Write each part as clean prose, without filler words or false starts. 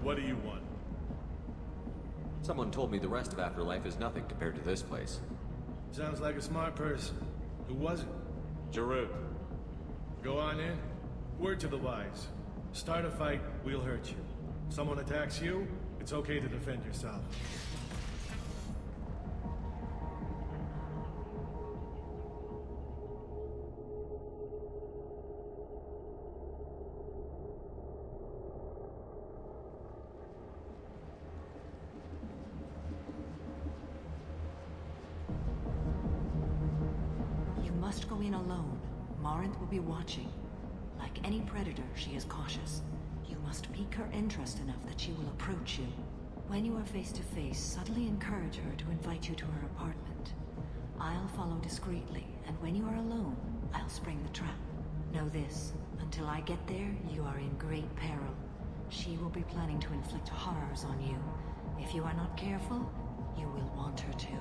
What do you want? Someone told me the rest of Afterlife is nothing compared to this place. Sounds like a smart person. Who was it? Giroud. Go on in. Word to the wise. Start a fight, we'll hurt you. Someone attacks you, it's okay to defend yourself. You must go in alone. Morinth will be watching. Like any predator, she is cautious. You must pique her interest enough that she will approach you. When you are face to face, subtly encourage her to invite you to her apartment. I'll follow discreetly, and when you are alone, I'll spring the trap. Know this, until I get there, you are in great peril. She will be planning to inflict horrors on you. If you are not careful, you will want her to.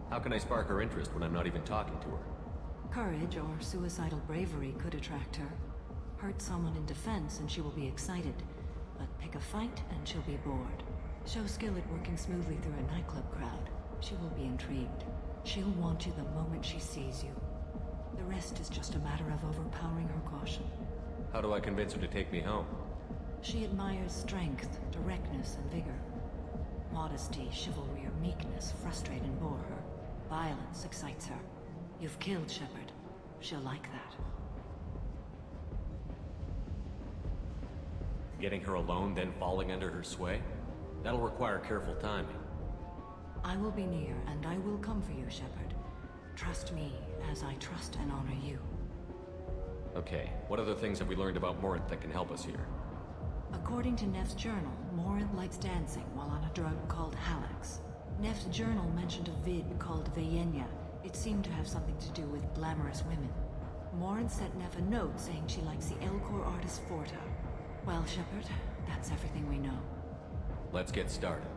How can I spark her interest when I'm not even talking to her? Courage or suicidal bravery could attract her. Hurt someone in defense and she will be excited. But pick a fight and she'll be bored. Show skill at working smoothly through a nightclub crowd. She will be intrigued. She'll want you the moment she sees you. The rest is just a matter of overpowering her caution. How do I convince her to take me home? She admires strength, directness, and vigor. Modesty, chivalry, or meekness frustrate and bore her. Violence excites her. You've killed Shepard. She'll like that. Getting her alone, then falling under her sway? That'll require careful timing. I will be near, and I will come for you, Shepard. Trust me, as I trust and honor you. Okay, what other things have we learned about Morinth that can help us here? According to Neff's journal, Morinth likes dancing while on a drug called Halax. Neff's journal mentioned a vid called Vayenya. It seemed to have something to do with glamorous women. Morinth sent Neff a note saying she likes the Elcor artist Forta. Well, Shepard, that's everything we know. Let's get started.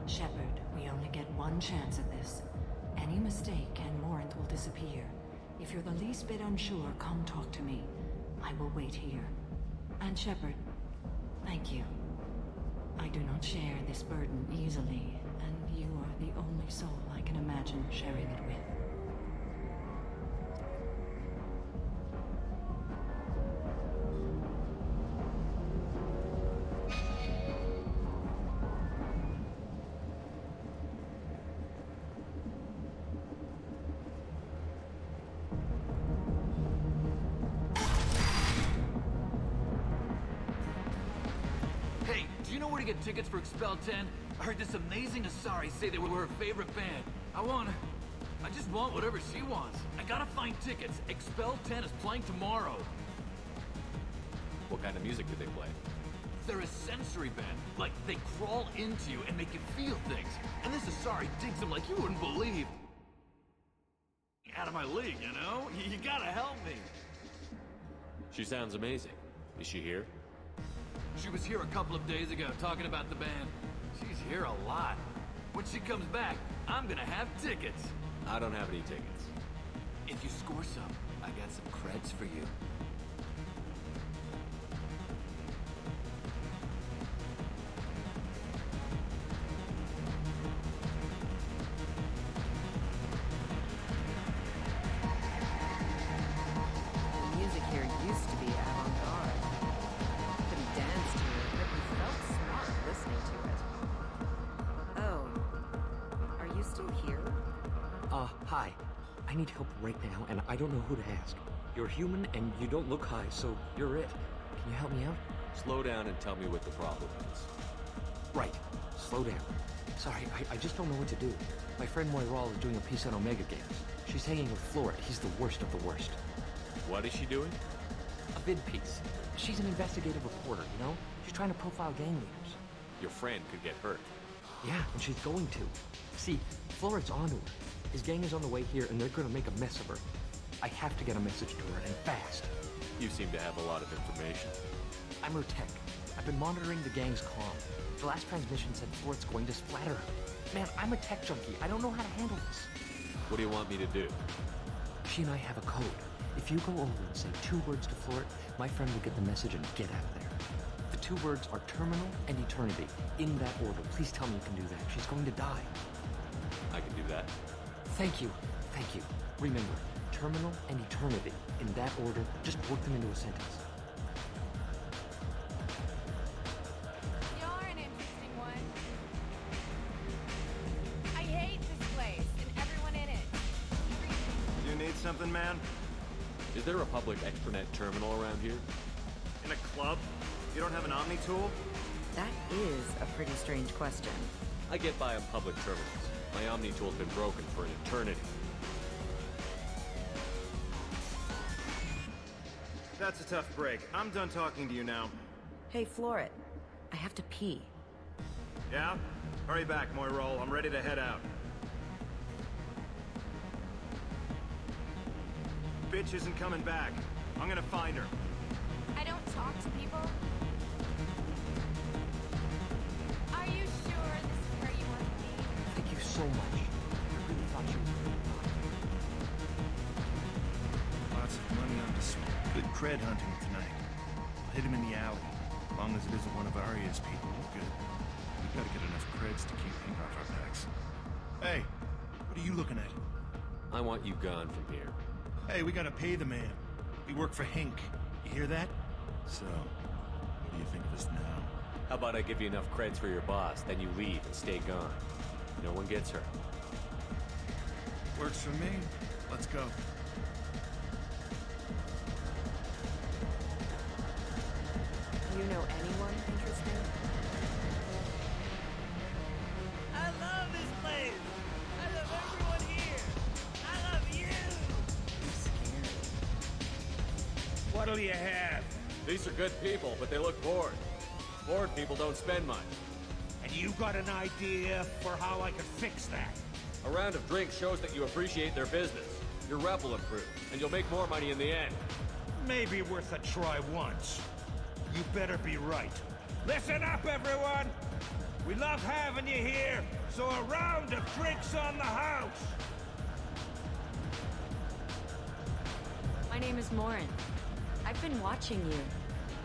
Shepard, we only get one chance at this. Any mistake and Morinth will disappear. If you're the least bit unsure, come talk to me. I will wait here. And Shepard, thank you. I do not share this burden easily, and you are the only soul I can imagine sharing it with. Where to get tickets for Expel 10? I heard this amazing Asari say they were her favorite band. I just want whatever she wants. I gotta find tickets. Expel 10 is playing tomorrow. What kind of music do they play? They're a sensory band. Like, they crawl into you and make you feel things. And this Asari digs them like you wouldn't believe. Out of my league, you know? You gotta help me. She sounds amazing. Is she here? She was here a couple of days ago talking about the band. She's here a lot. When she comes back, I'm gonna have tickets. I don't have any tickets. If you score some, I got some creds for you. The music here used to be avant-garde. Dance to it, but you felt smart listening to it. Oh. Are you still here? Hi. I need help right now, and I don't know who to ask. You're human, and you don't look high, so you're it. Can you help me out? Slow down and tell me what the problem is. Right. Slow down. Sorry, I just don't know what to do. My friend Moiral is doing a piece on Omega Games. She's hanging with Floret. He's the worst of the worst. What is she doing? A vid piece. She's an investigative reporter, you know? She's trying to profile gang leaders. Your friend could get hurt. Yeah, and she's going to. See, Floret's onto her. His gang is on the way here, and they're gonna make a mess of her. I have to get a message to her, and fast. You seem to have a lot of information. I'm her tech. I've been monitoring the gang's comm. The last transmission said Floret's going to splatter her. Man, I'm a tech junkie. I don't know how to handle this. What do you want me to do? She and I have a code. If you go over and say 2 words to Floret, my friend will get the message and get out of there. The two words are terminal and eternity. In that order. Please tell me you can do that. She's going to die. I can do that. Thank you. Thank you. Remember, terminal and eternity. In that order, just work them into a sentence. You're an interesting one. I hate this place and everyone in it. You need something, man? Is there a public extranet terminal around here? In a club? You don't have an Omni tool? That is a pretty strange question. I get by on public terminals. My Omni tool's been broken for an eternity. That's a tough break. I'm done talking to you now. Hey, Floret. I have to pee. Yeah? Hurry back, Moirol. I'm ready to head out. Bitch isn't coming back. I'm gonna find her. I don't talk to people. Are you sure this is where you want to be? Thank you so much. I really thought you were Lots of money on this. Good cred hunting tonight. I'll hit him in the alley. As long as it isn't one of Arya's people, we're good. We've got to get enough creds to keep ink off our backs. Hey, what are you looking at? I want you gone from here. Hey, we gotta pay the man. We work for Hink. You hear that? So, what do you think of us now? How about I give you enough creds for your boss, then you leave and stay gone. No one gets hurt. Works for me. Let's go. Do you know anyone interesting? I love this place. I love everyone here. I love you. What'll you have? These are good people, but they look bored. Bored people don't spend much. And you got an idea for how I could fix that? A round of drinks shows that you appreciate their business. Your rep will improve, and you'll make more money in the end. Maybe worth a try once. You better be right. Listen up, everyone! We love having you here, so a round of drinks on the house! My name is Morin. I've been watching you.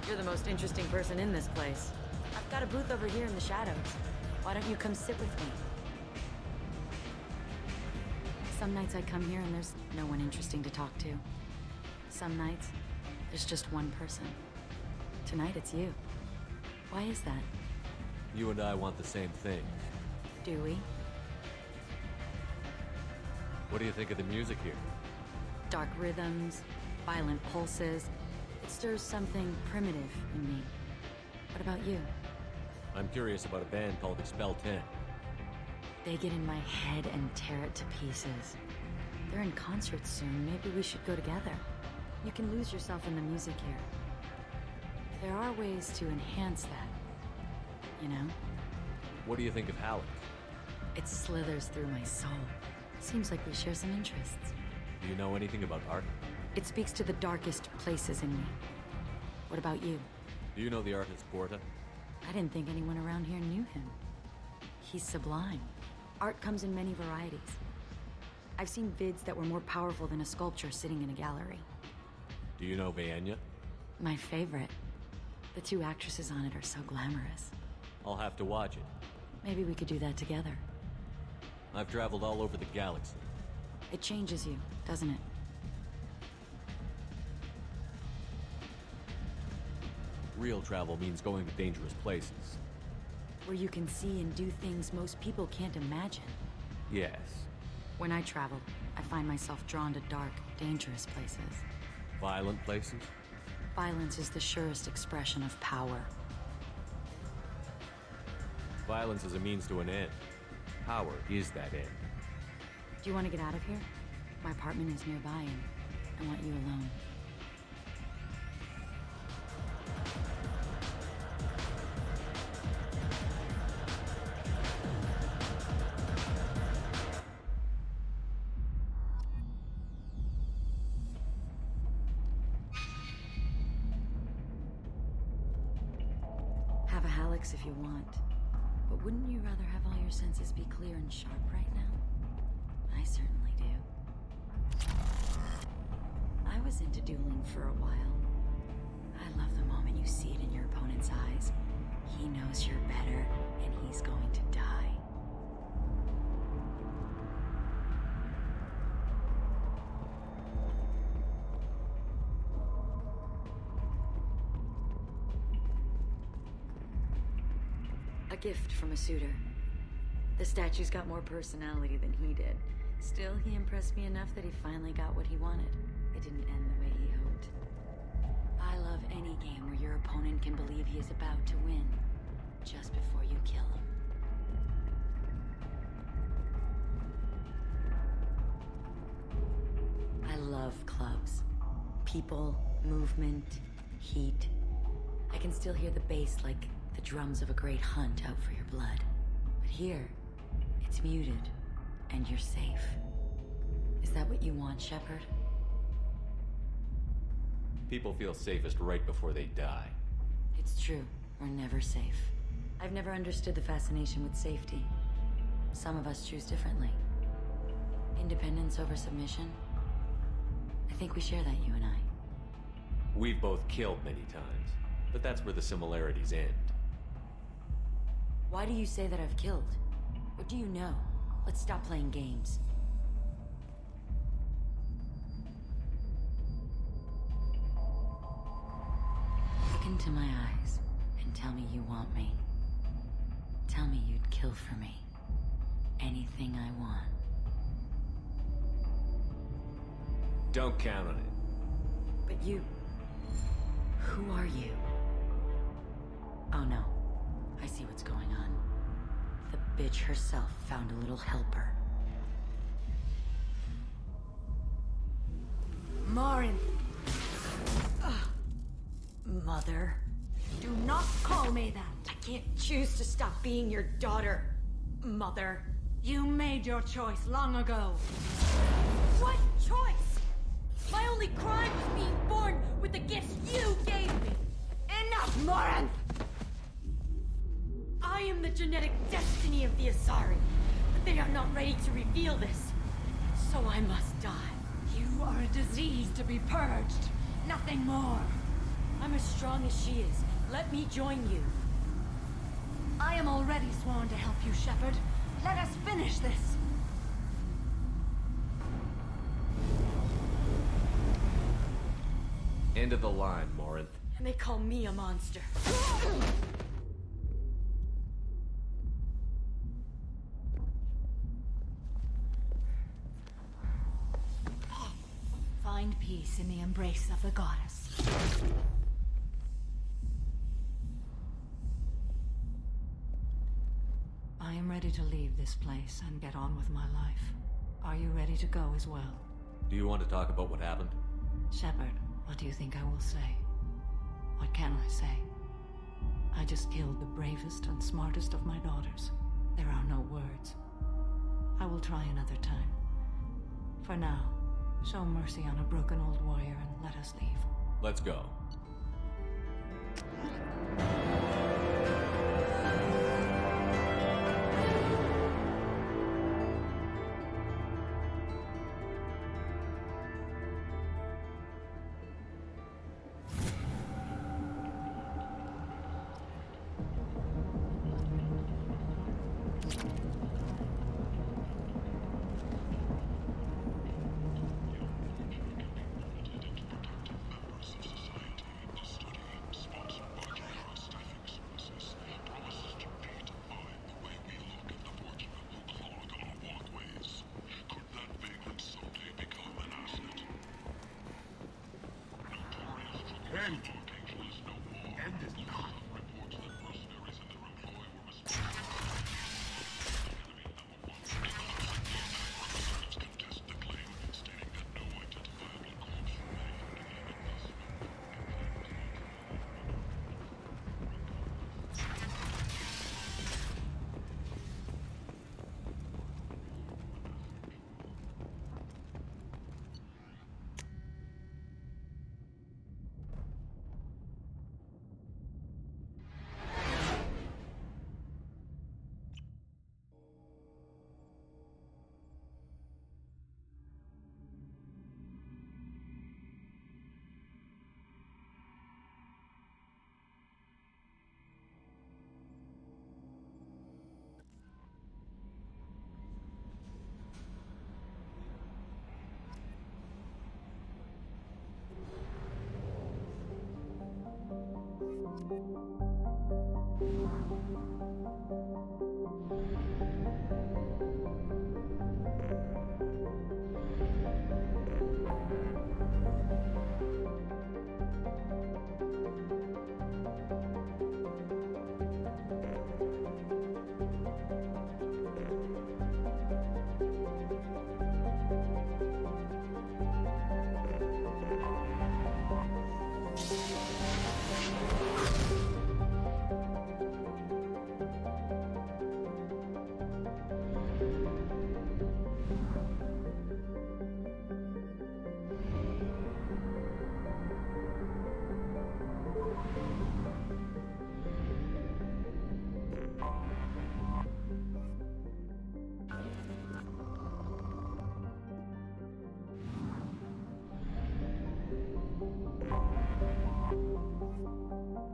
You're the most interesting person in this place. I've got a booth over here in the shadows. Why don't you come sit with me? Some nights I come here and there's no one interesting to talk to. Some nights, there's just one person. Tonight it's you. Why is that? You and I want the same thing. Do we? What do you think of the music here? Dark rhythms, violent pulses. It stirs something primitive in me. What about you? I'm curious about a band called Expel 10. They get in my head and tear it to pieces. They're in concert soon. Maybe we should go together. You can lose yourself in the music here. There are ways to enhance that. You know? What do you think of Halleck? It slithers through my soul. Seems like we share some interests. Do you know anything about art? It speaks to the darkest places in me. What about you? Do you know the artist Porta? I didn't think anyone around here knew him. He's sublime. Art comes in many varieties. I've seen vids that were more powerful than a sculpture sitting in a gallery. Do you know Vaenya? My favorite. The two actresses on it are so glamorous. I'll have to watch it. Maybe we could do that together. I've traveled all over the galaxy. It changes you, doesn't it? Real travel means going to dangerous places. Where you can see and do things most people can't imagine. Yes. When I travel, I find myself drawn to dark, dangerous places. Violent places? Violence is the surest expression of power. Violence is a means to an end. Power is that end. Do you want to get out of here? My apartment is nearby and I want you alone. Have a Hallex if you want. But wouldn't you rather have all your senses be clear and sharp right now? I certainly do. I was into dueling for a while. I love the moment you see it in your opponent Morant's eyes. He knows you're better, and he's going to die. A gift from a suitor. The statue's got more personality than he did. Still, he impressed me enough that he finally got what he wanted. It didn't end the way he hoped. I love any game where your opponent can believe he is about to win, just before you kill him. I love clubs. People, movement, heat. I can still hear the bass like the drums of a great hunt out for your blood. But here, it's muted, and you're safe. Is that what you want, Shepard? People feel safest right before they die. It's true. We're never safe. I've never understood the fascination with safety. Some of us choose differently. Independence over submission? I think we share that, you and I. We've both killed many times, but that's where the similarities end. Why do you say that I've killed? What do you know? Let's stop playing games. Look into my eyes and tell me you want me. Tell me you'd kill for me. Anything I want. Don't count on it. But you... Who are you? Oh no. I see what's going on. The bitch herself found a little helper. Marin! Mother. Do not call me that. I can't choose to stop being your daughter, Mother. You made your choice long ago. What choice? My only crime was being born with the gifts you gave me. Enough, Morin! I am the genetic destiny of the Asari, but they are not ready to reveal this. So I must die. You are a disease to be purged. Nothing more. I'm as strong as she is. Let me join you. I am already sworn to help you, Shepard. Let us finish this. End of the line, Morinth. And they call me a monster. Find peace in the embrace of the goddess. I am ready to leave this place and get on with my life. Are you ready to go as well? Do you want to talk about what happened? Shepard, what do you think I will say? What can I say? I just killed the bravest and smartest of my daughters. There are no words. I will try another time. For now, show mercy on a broken old warrior and let us leave. Let's go.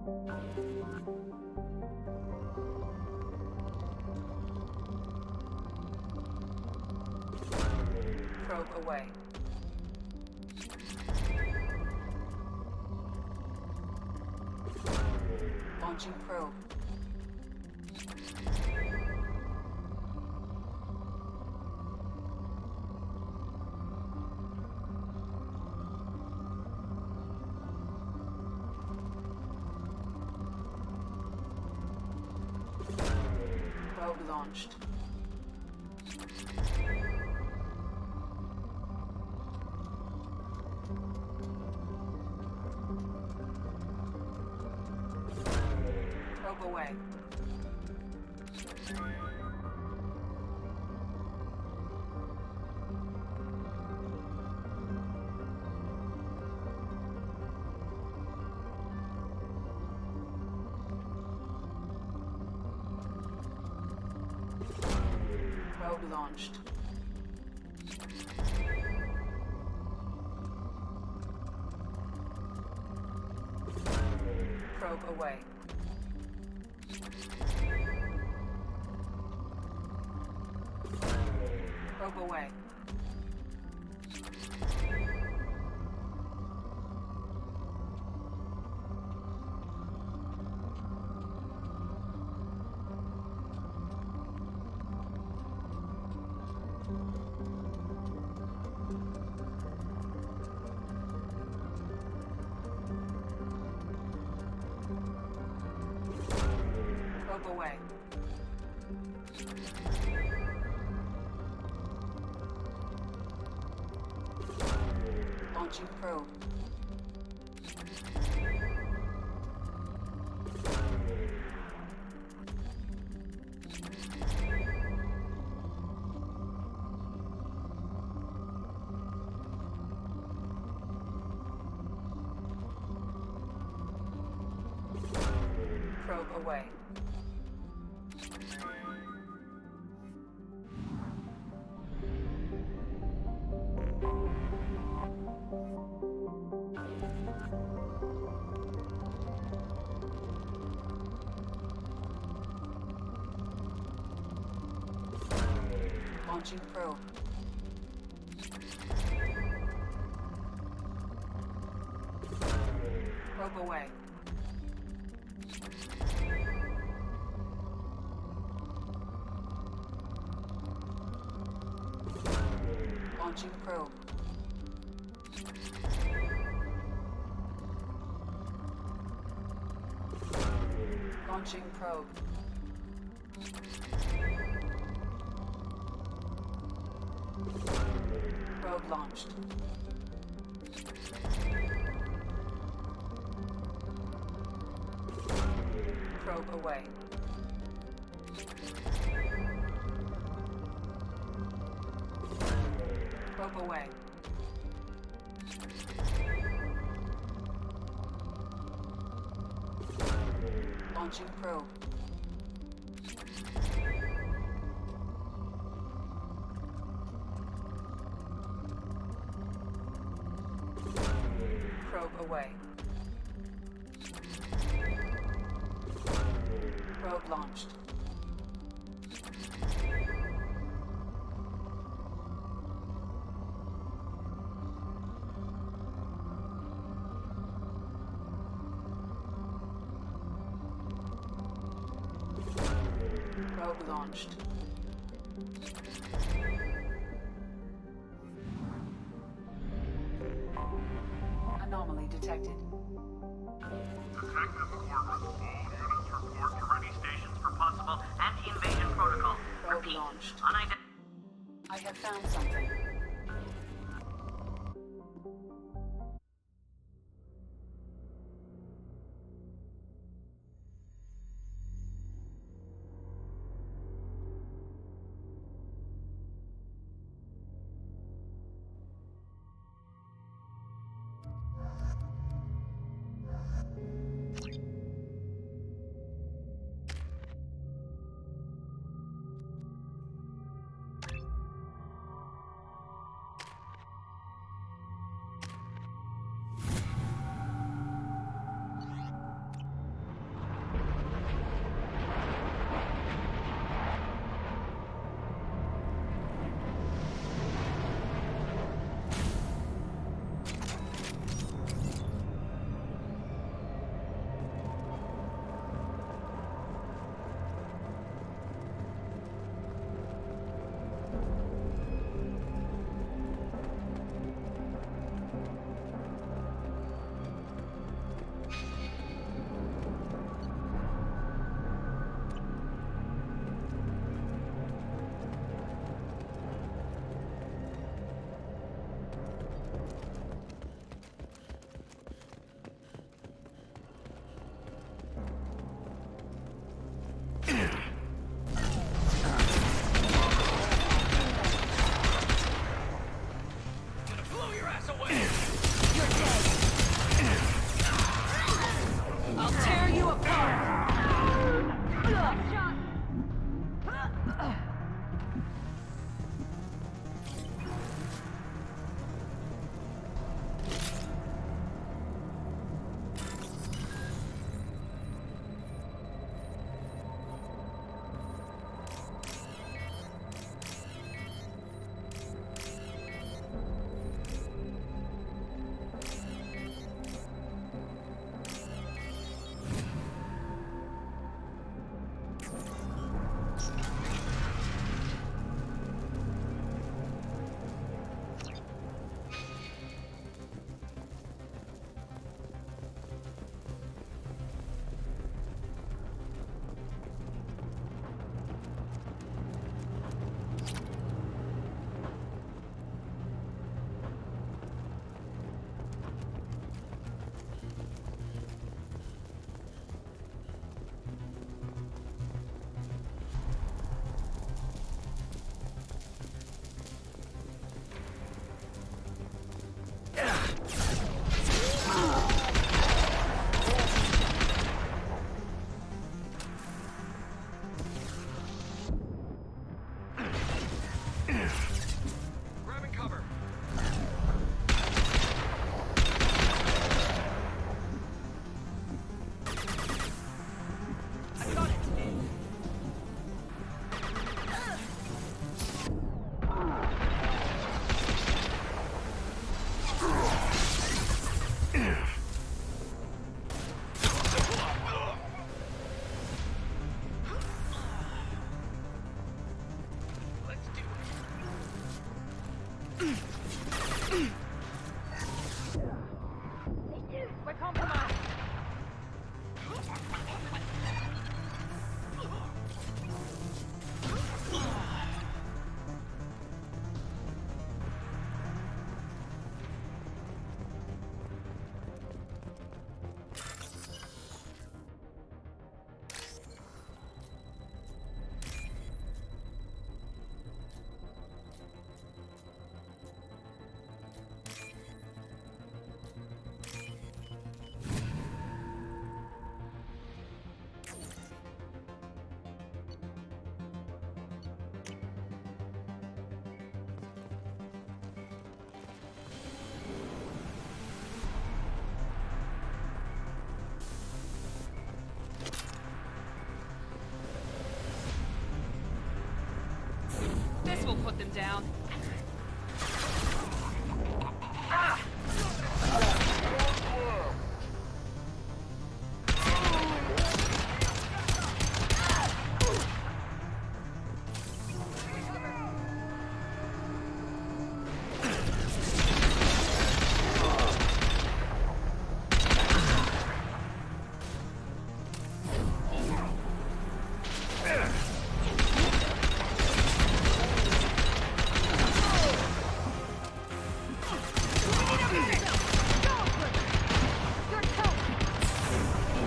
Probe away. Launching probe. Probe launched. Probe away. Probe launched. Probe away. Probe away. Probe away. Launching probe. Probe away. Launching probe. Probe away. Launching probe. Launching probe. Probe launched. Probe away. Probe away. Launching probe. Probe away. Probe launched. Probe launched. Anomaly detected. Detective Order. All units report to ready stations for possible anti-invasion protocol. Probe Repeat. launched. Unidentified. I have found something. cover. I got it! Let's do it. We're compromised. This will put them down.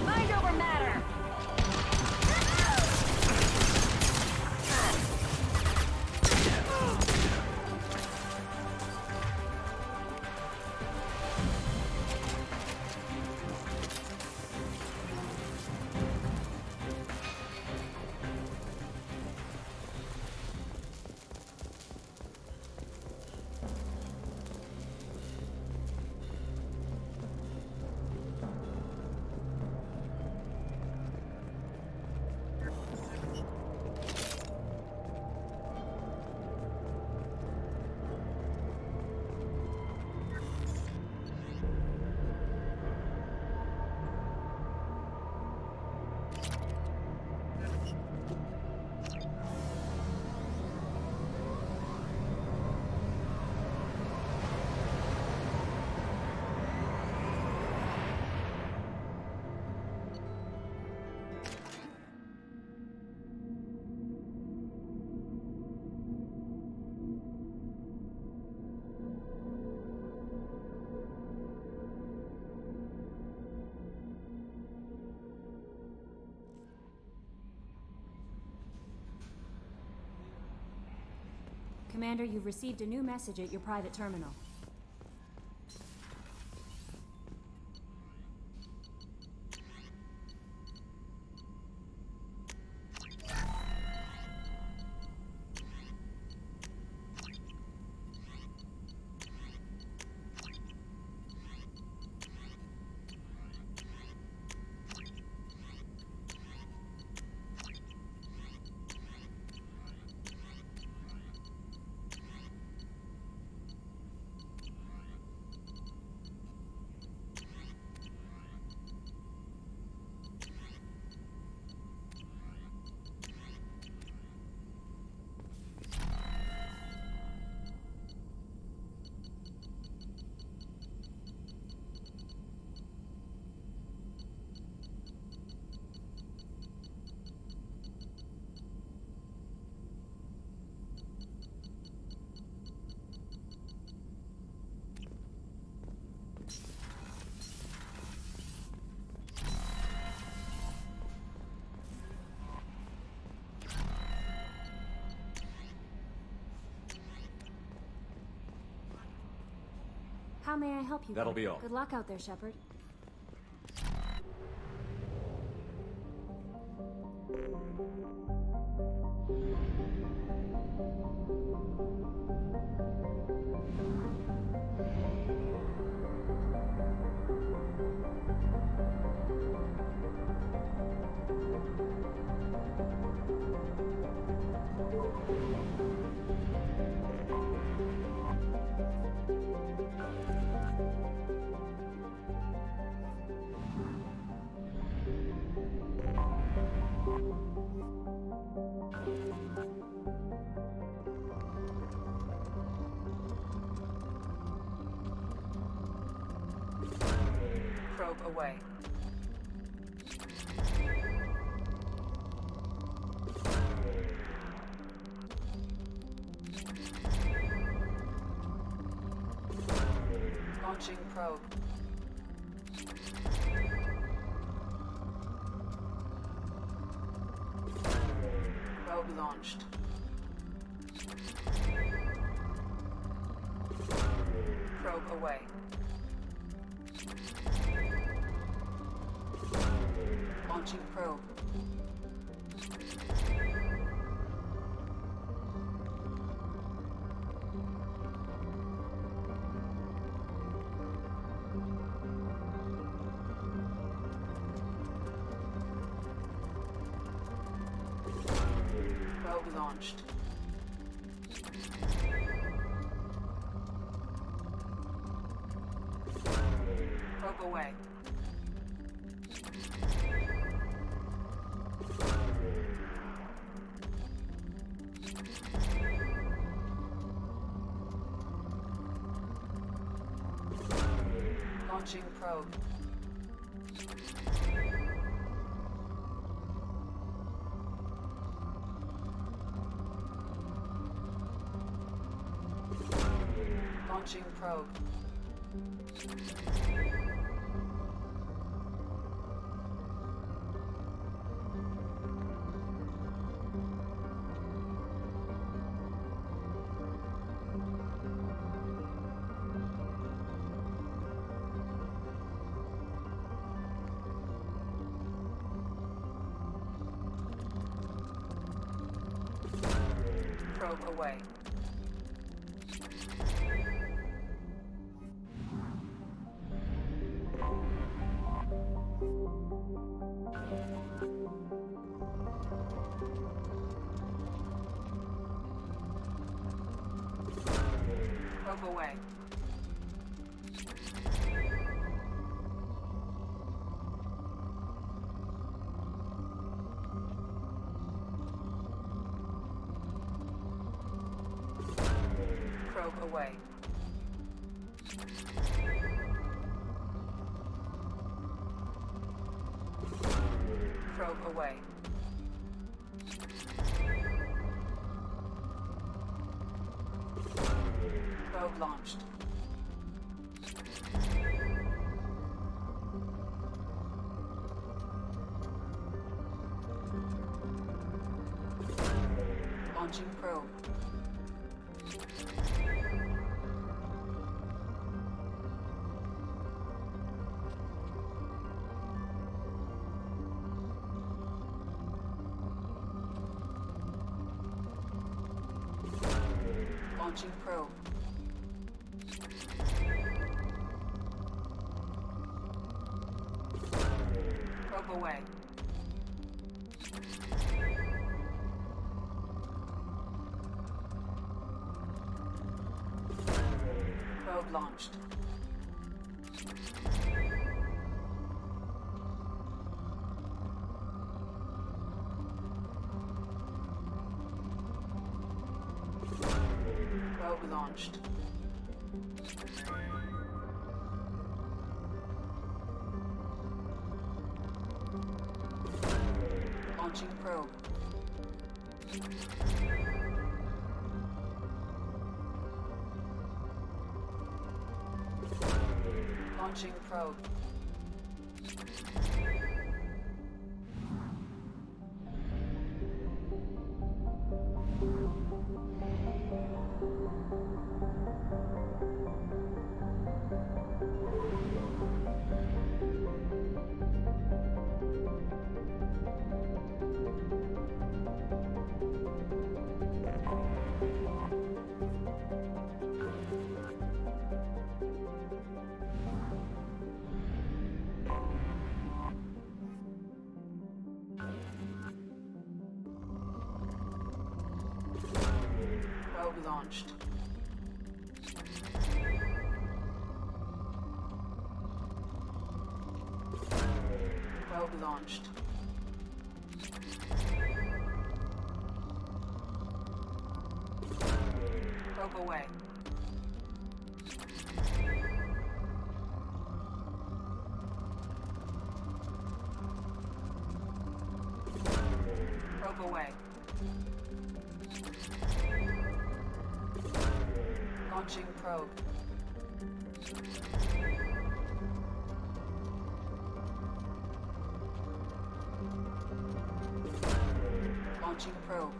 Mind over matter. Commander, you've received a new message at your private terminal. How may I help you? That'll be all. Good luck out there, Shepard. Probe away. Launching probe. Probe launched. Probe away. Launching probe. Probe launched. Probe away. Launching probe. Launching probe. Probe away. Probe away. Probe away. Probe away. Probe launched. Launching probe. Launching probe. Probe away. Probe launched. Probe launched. Launching probe. Launching probe. Probe launched. Probe launched. Probe away. Probe away. Launching probe. Launching probe.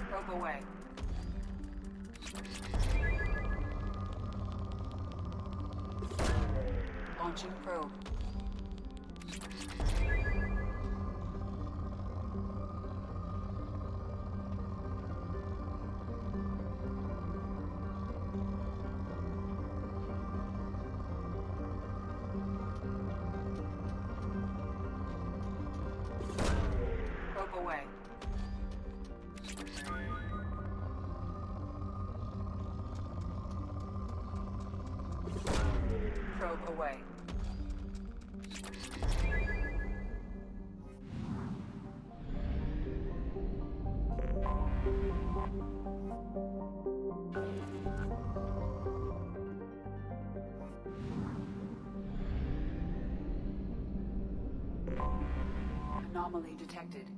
Probe away. Launching probe. Probe away. Probe away. Anomaly detected.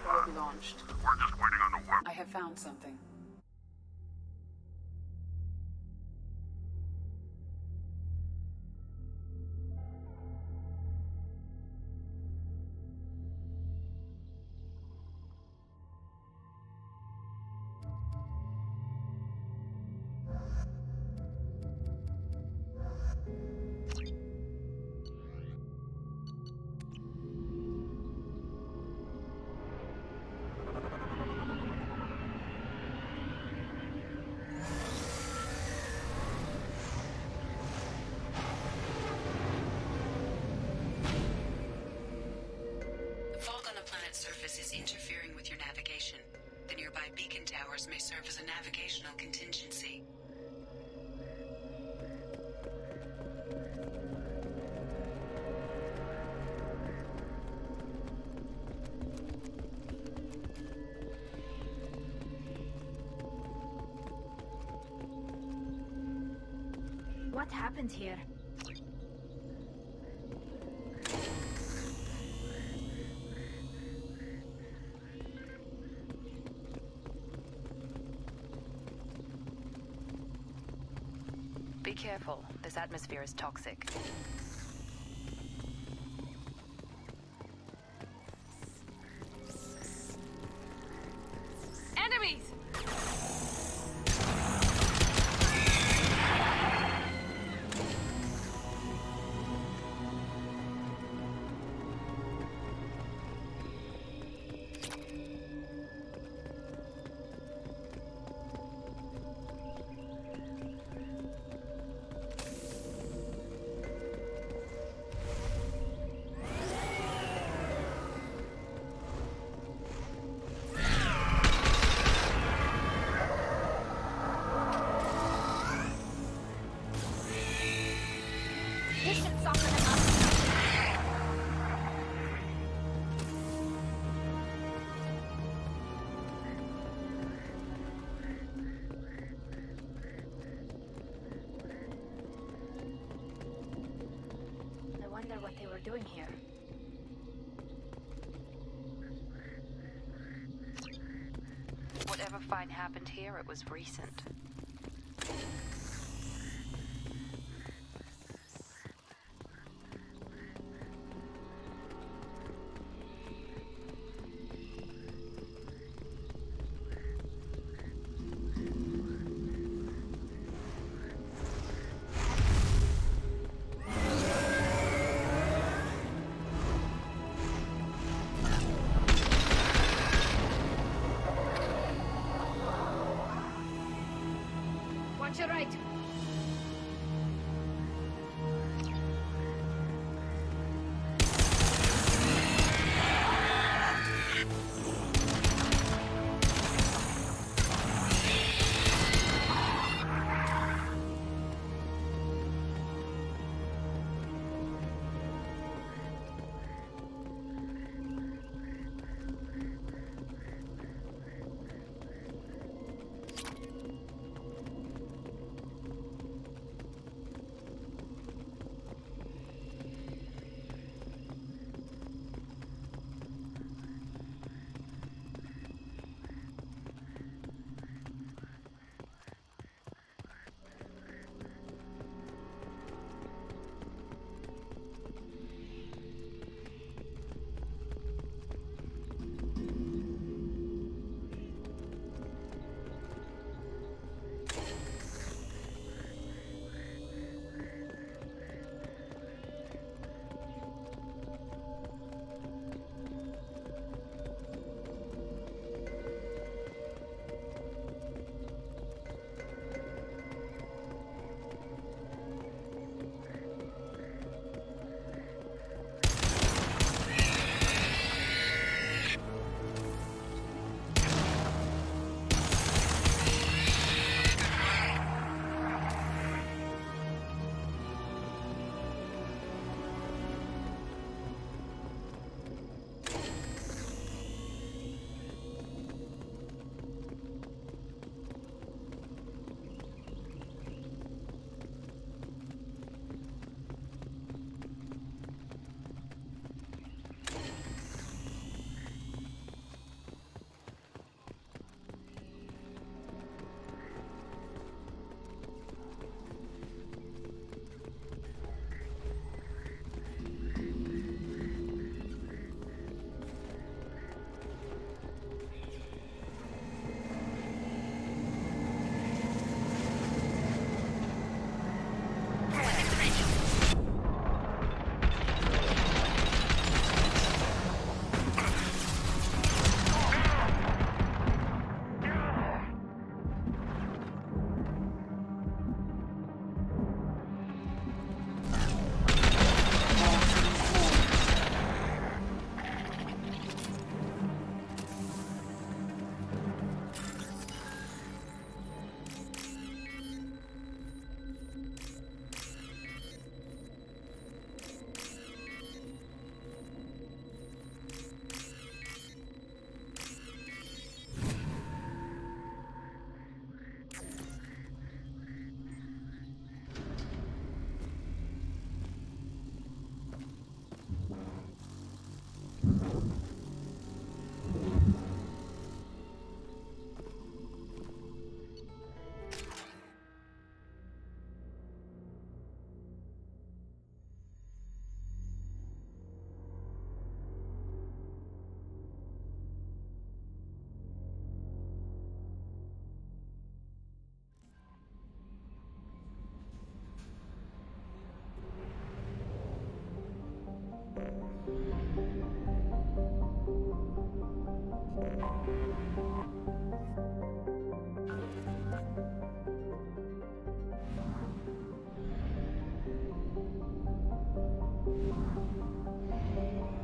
Probe launched. We're just waiting on the weapon. I have found something. Fog on the planet's surface is interfering with your navigation. The nearby beacon towers may serve as a navigational contingency. What happened here? Be careful. This atmosphere is toxic. Enemies! This should soften them up. I wonder what they were doing here. Whatever fight happened here, it was recent. Watch your right.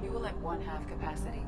Fuel at 1/2 capacity.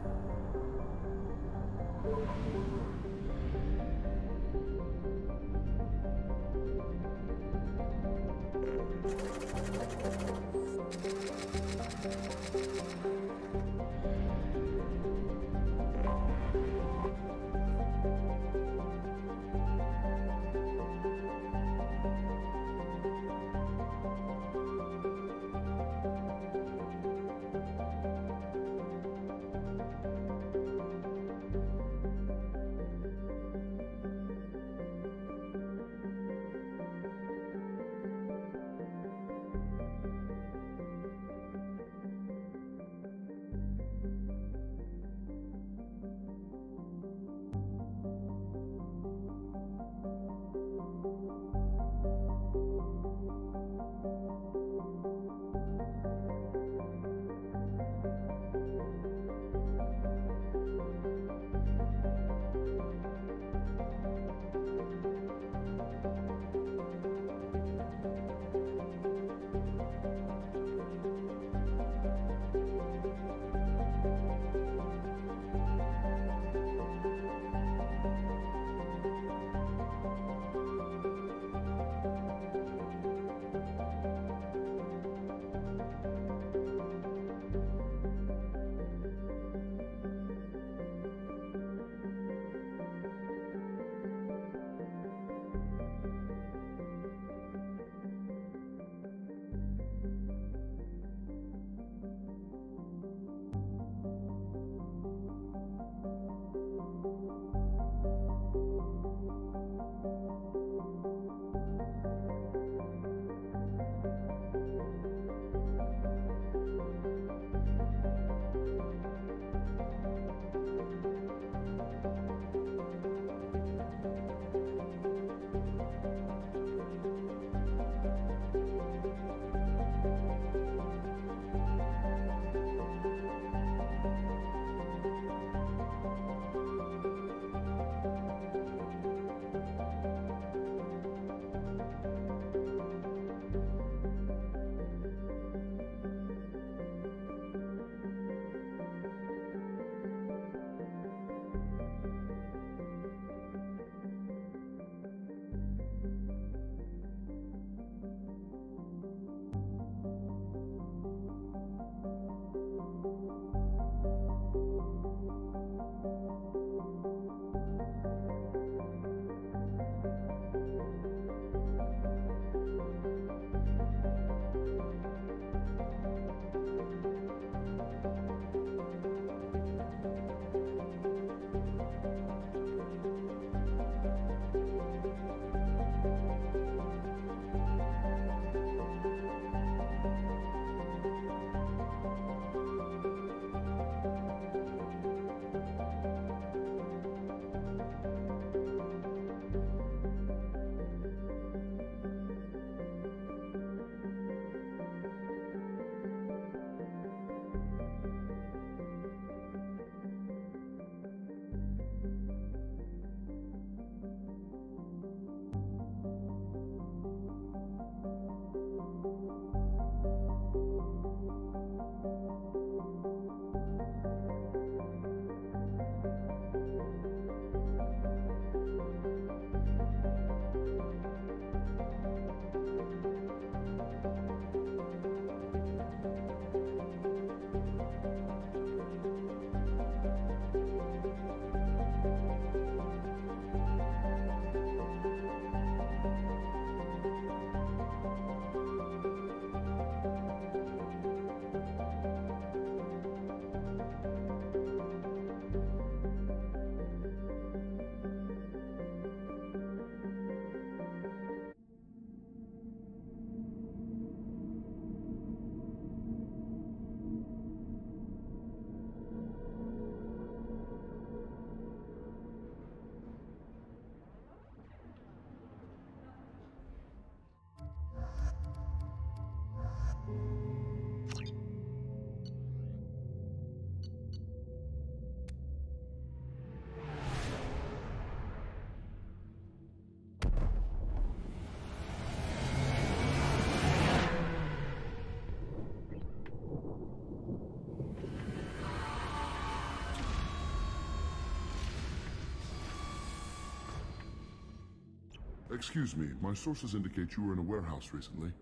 Excuse me, my sources indicate you were in a warehouse recently.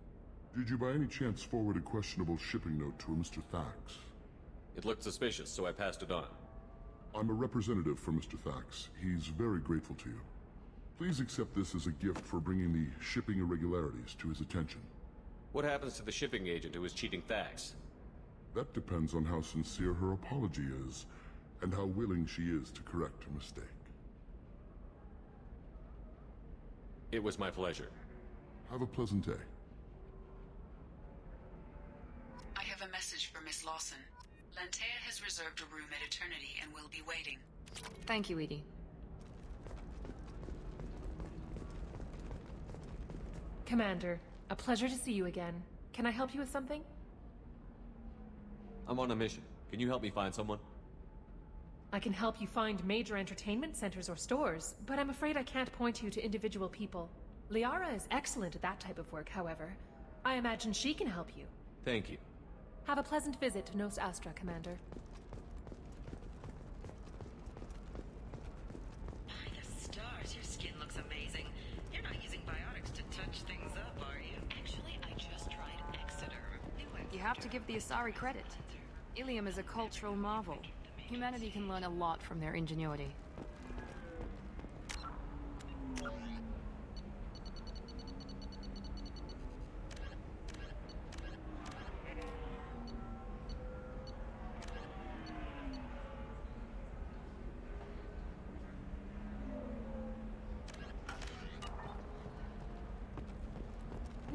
Did you by any chance forward a questionable shipping note to a Mr. Thax? It looked suspicious, so I passed it on. I'm a representative for Mr. Thax. He's very grateful to you. Please accept this as a gift for bringing the shipping irregularities to his attention. What happens to the shipping agent who was cheating Thax? That depends on how sincere her apology is, and how willing she is to correct her mistake. It was my pleasure. Have a pleasant day. I have a message for Miss Lawson. Lantea has reserved a room at Eternity and will be waiting. Thank you, Edie. Commander, a pleasure to see you again. Can I help you with something? I'm on a mission. Can you help me find someone? I can help you find major entertainment centers or stores, but I'm afraid I can't point you to individual people. Liara is excellent at that type of work, however. I imagine she can help you. Thank you. Have a pleasant visit to Nos Astra, Commander. By the stars, your skin looks amazing. You're not using biotics to touch things up, are you? Actually, I just tried Exeter. You have to give the Asari credit. Ilium is a cultural marvel. Humanity can learn a lot from their ingenuity.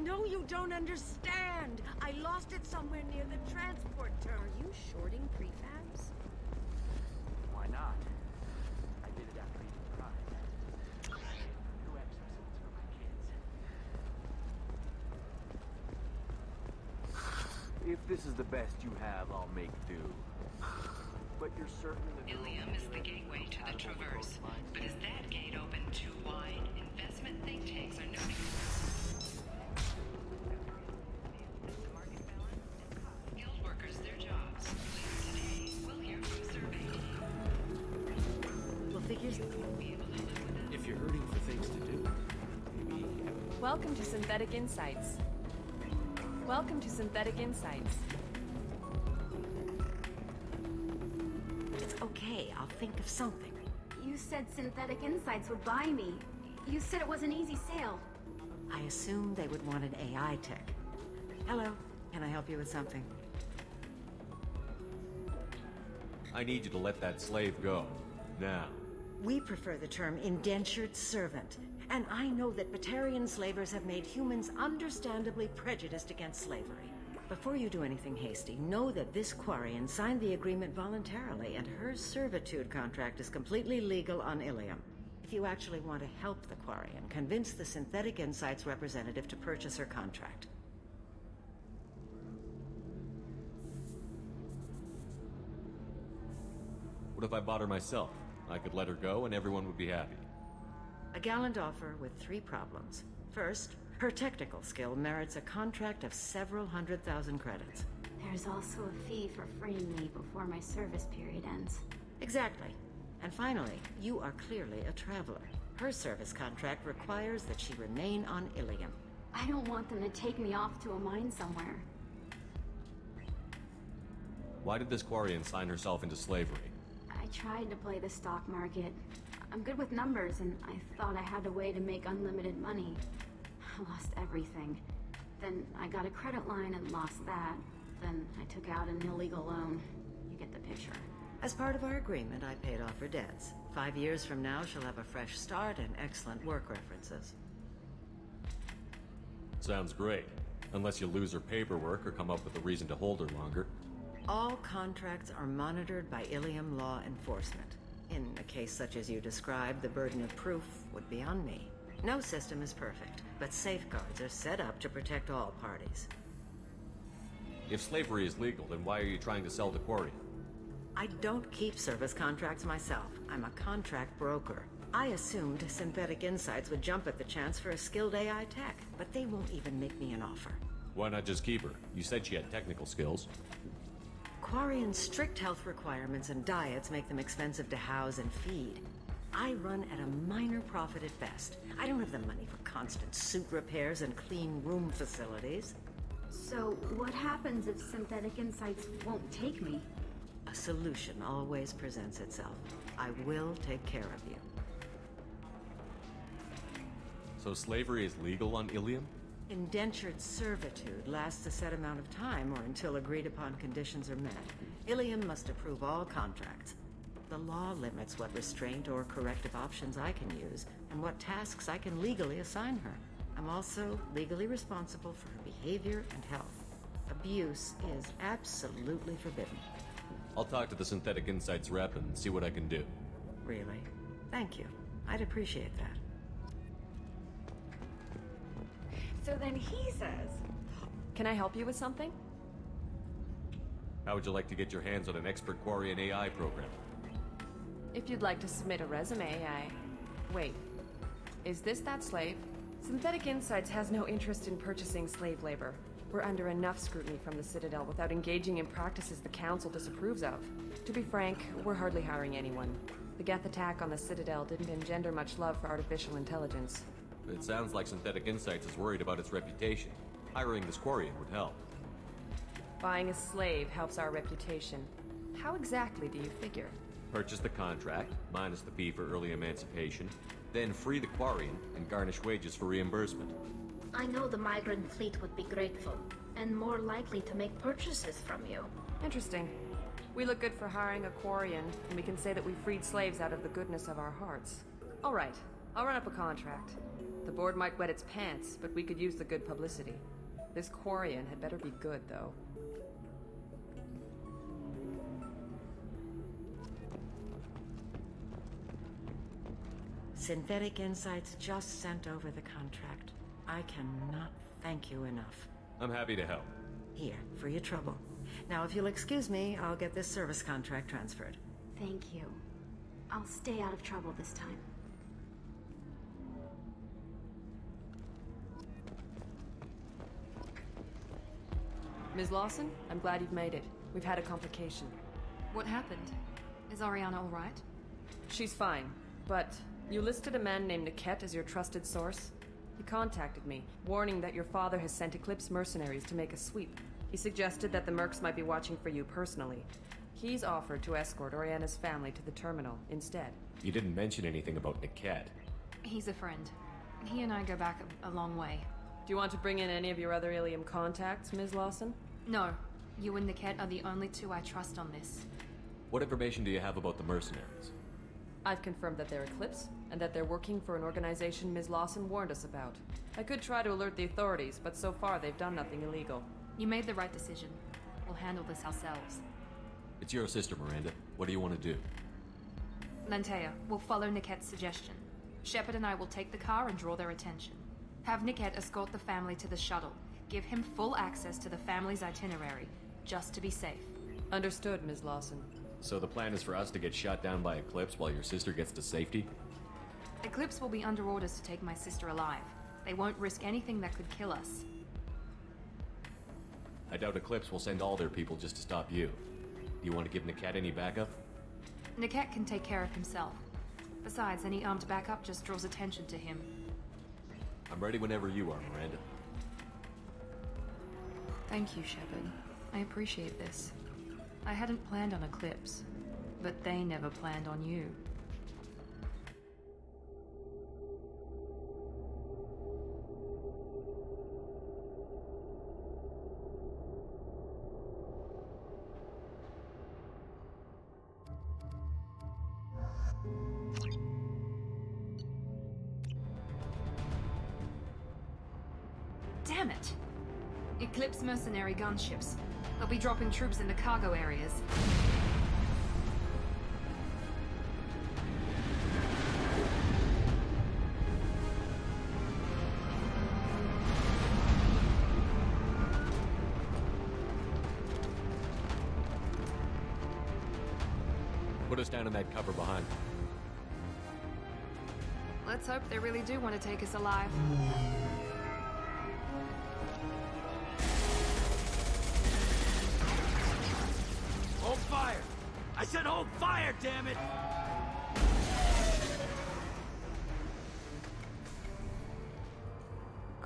No, you don't understand. I lost it somewhere near the transport terminal. Are you shorting prefabs? Why not? I did it after eating fries. New exercises for my kids. If this is the best you have, I'll make do. But you're certain that Ilium is the gateway to the Traverse. But is that gate open too wide? Investment think tanks are noting skilled workers their jobs. Later today, we'll hear from survey. Well, figures. If you're hurting for things to do, maybe... Welcome to Synthetic Insights. Welcome to Synthetic Insights. It's okay. I'll think of something. You said Synthetic Insights would buy me. You said it was an easy sale. I assumed they would want an AI tech. Hello. Can I help you with something? I need you to let that slave go. Now. We prefer the term indentured servant. And I know that Batarian slavers have made humans understandably prejudiced against slavery. Before you do anything hasty, know that this Quarian signed the agreement voluntarily, and her servitude contract is completely legal on Ilium. If you actually want to help the Quarian, convince the Synthetic Insights representative to purchase her contract. What if I bought her myself? I could let her go and everyone would be happy. A gallant offer with 3 problems. First, her technical skill merits a contract of several 100,000 credits. There's also a fee for freeing me before my service period ends. Exactly. And finally, you are clearly a traveler. Her service contract requires that she remain on Ilium. I don't want them to take me off to a mine somewhere. Why did this Quarian sign herself into slavery? I tried to play the stock market. I'm good with numbers, and I thought I had a way to make unlimited money. I lost everything. Then I got a credit line and lost that. Then I took out an illegal loan. You get the picture. As part of our agreement, I paid off her debts. 5 years from now, she'll have a fresh start and excellent work references. Sounds great. Unless you lose her paperwork or come up with a reason to hold her longer. All contracts are monitored by Ilium law enforcement. In a case such as you described, the burden of proof would be on me. No system is perfect, but safeguards are set up to protect all parties. If slavery is legal, then why are you trying to sell the Quarian? I don't keep service contracts myself. I'm a contract broker. I assumed Synthetic Insights would jump at the chance for a skilled AI tech, but they won't even make me an offer. Why not just keep her? You said she had technical skills. Quarian's strict health requirements and diets make them expensive to house and feed. I run at a minor profit at best. I don't have the money for constant suit repairs and clean room facilities. So, what happens if Synthetic Insights won't take me? A solution always presents itself. I will take care of you. So slavery is legal on Ilium? Indentured servitude lasts a set amount of time or until agreed upon conditions are met. Ilium must approve all contracts. The law limits what restraint or corrective options I can use and what tasks I can legally assign her. I'm also legally responsible for her behavior and health. Abuse is absolutely forbidden. I'll talk to the Synthetic Insights rep and see what I can do. Really? Thank you. I'd appreciate that. So then he says... Can I help you with something? How would you like to get your hands on an expert Quarian AI program? If you'd like to submit a resume, Wait. Is this that slave? Synthetic Insights has no interest in purchasing slave labor. We're under enough scrutiny from the Citadel without engaging in practices the Council disapproves of. To be frank, we're hardly hiring anyone. The Geth attack on the Citadel didn't engender much love for artificial intelligence. It sounds like Synthetic Insights is worried about its reputation. Hiring this Quarian would help. Buying a slave helps our reputation. How exactly do you figure? Purchase the contract, minus the fee for early emancipation, then free the Quarian and garnish wages for reimbursement. I know the migrant fleet would be grateful, and more likely to make purchases from you. Interesting. We look good for hiring a Quarian, and we can say that we freed slaves out of the goodness of our hearts. All right, I'll run up a contract. The board might wet its pants, but we could use the good publicity. This Quarian had better be good, though. Synthetic Insights just sent over the contract. I cannot thank you enough. I'm happy to help. Here, for your trouble. Now, if you'll excuse me, I'll get this service contract transferred. Thank you. I'll stay out of trouble this time. Ms. Lawson, I'm glad you've made it. We've had a complication. What happened? Is Ariana all right? She's fine, but you listed a man named Niket as your trusted source. He contacted me, warning that your father has sent Eclipse mercenaries to make a sweep. He suggested that the mercs might be watching for you personally. He's offered to escort Oriana's family to the terminal instead. You didn't mention anything about Niket. He's a friend. He and I go back a long way. Do you want to bring in any of your other Ilium contacts, Ms. Lawson? No. You and Niket are the only two I trust on this. What information do you have about the mercenaries? I've confirmed that they're Eclipse, and that they're working for an organization Ms. Lawson warned us about. I could try to alert the authorities, but so far they've done nothing illegal. You made the right decision. We'll handle this ourselves. It's your sister, Miranda. What do you want to do? Lantea, we'll follow Niket's suggestion. Shepard and I will take the car and draw their attention. Have Niket escort the family to the shuttle. Give him full access to the family's itinerary, just to be safe. Understood, Ms. Lawson. So the plan is for us to get shot down by Eclipse while your sister gets to safety? Eclipse will be under orders to take my sister alive. They won't risk anything that could kill us. I doubt Eclipse will send all their people just to stop you. Do you want to give Niket any backup? Niket can take care of himself. Besides, any armed backup just draws attention to him. I'm ready whenever you are, Miranda. Thank you, Shepard. I appreciate this. I hadn't planned on Eclipse, but they never planned on you. Damn it! Eclipse mercenary gunships. They'll be dropping troops in the cargo areas. Put us down in that cover behind. Let's hope they really do want to take us alive. Hold fire! I said hold fire, damn it!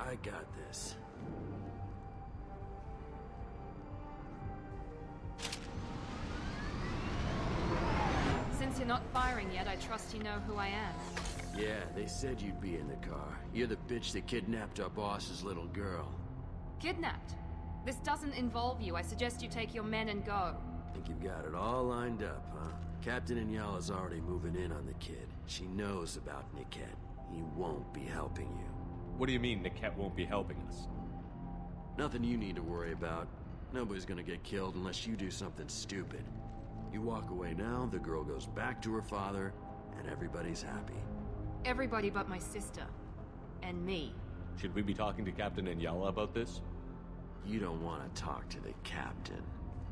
I got this. Since you're not firing yet, I trust you know who I am. Yeah, they said you'd be in the car. You're the bitch that kidnapped our boss's little girl. Kidnapped? This doesn't involve you. I suggest you take your men and go. Think you've got it all lined up, huh? Captain Inyala's already moving in on the kid. She knows about Niket. He won't be helping you. What do you mean Niket won't be helping us? Nothing you need to worry about. Nobody's gonna get killed unless you do something stupid. You walk away now, the girl goes back to her father, and everybody's happy. Everybody but my sister. And me. Should we be talking to Captain Inyala about this? You don't want to talk to the captain.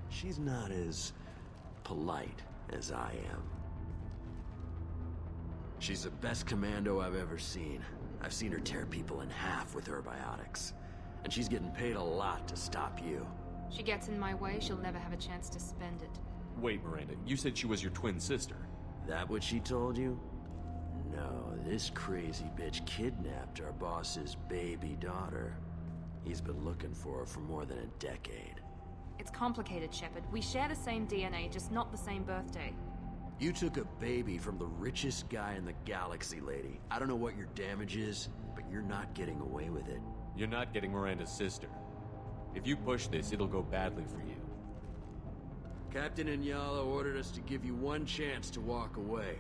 She's not as polite as I am. She's the best commando I've ever seen. I've seen her tear people in half with her biotics. And she's getting paid a lot to stop you. She gets in my way, she'll never have a chance to spend it. Wait, Miranda, you said she was your twin sister. That what she told you? No, this crazy bitch kidnapped our boss's baby daughter. He's been looking for her for more than a decade. It's complicated, Shepard. We share the same DNA, just not the same birthday. You took a baby from the richest guy in the galaxy, lady. I don't know what your damage is, but you're not getting away with it. You're not getting Miranda's sister. If you push this, it'll go badly for you. Captain Inyala ordered us to give you one chance to walk away.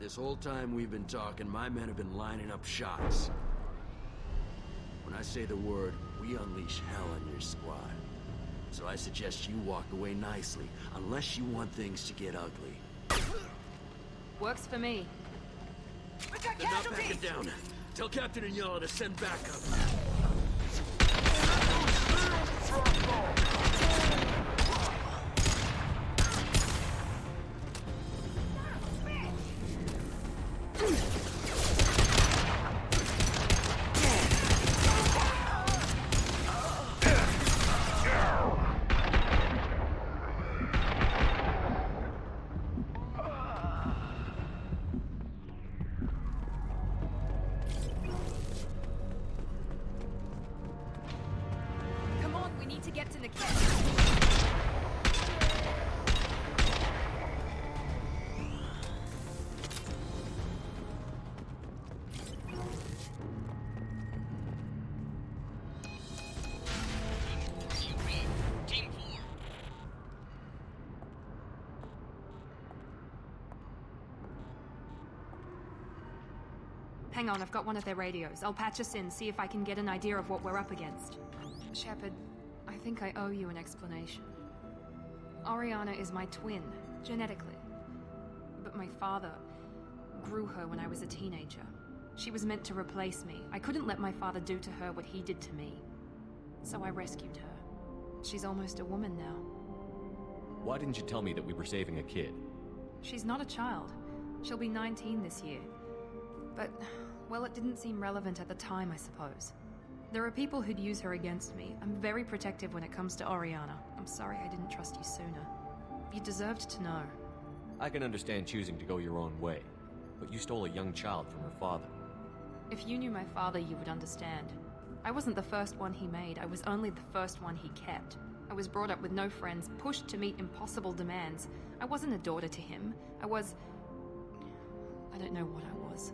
This whole time we've been talking, my men have been lining up shots. When I say the word, we unleash hell on your squad. So I suggest you walk away nicely, unless you want things to get ugly. Works for me. They're not backing down. Tell Captain Inyala to send backup. Come on, we need to get to the kid. Hang on, I've got one of their radios. I'll patch us in, see if I can get an idea of what we're up against. Shepard, I think I owe you an explanation. Oriana is my twin, genetically. But my father grew her when I was a teenager. She was meant to replace me. I couldn't let my father do to her what he did to me. So I rescued her. She's almost a woman now. Why didn't you tell me that we were saving a kid? She's not a child. She'll be 19 this year. But, well, it didn't seem relevant at the time, I suppose. There are people who'd use her against me. I'm very protective when it comes to Oriana. I'm sorry I didn't trust you sooner. You deserved to know. I can understand choosing to go your own way, but you stole a young child from her father. If you knew my father, you would understand. I wasn't the first one he made. I was only the first one he kept. I was brought up with no friends, pushed to meet impossible demands. I wasn't a daughter to him. I don't know what I was.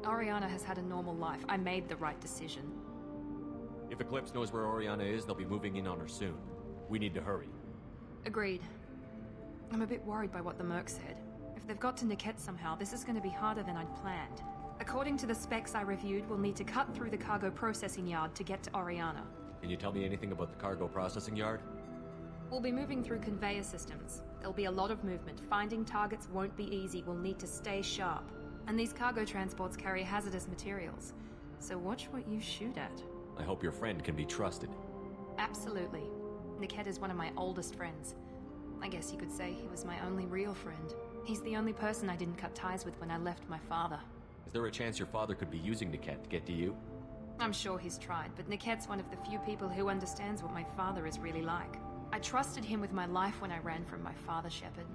Oriana has had a normal life. I made the right decision. If Eclipse knows where Oriana is, they'll be moving in on her soon. We need to hurry. Agreed. I'm a bit worried by what the Merc said. If they've got to Niket somehow, this is going to be harder than I'd planned. According to the specs I reviewed, we'll need to cut through the cargo processing yard to get to Oriana. Can you tell me anything about the cargo processing yard? We'll be moving through conveyor systems. There'll be a lot of movement. Finding targets won't be easy. We'll need to stay sharp. And these cargo transports carry hazardous materials. So watch what you shoot at. I hope your friend can be trusted. Absolutely. Niket is one of my oldest friends. I guess you could say he was my only real friend. He's the only person I didn't cut ties with when I left my father. Is there a chance your father could be using Niket to get to you? I'm sure he's tried, but Niket's one of the few people who understands what my father is really like. I trusted him with my life when I ran from my father, Shepard.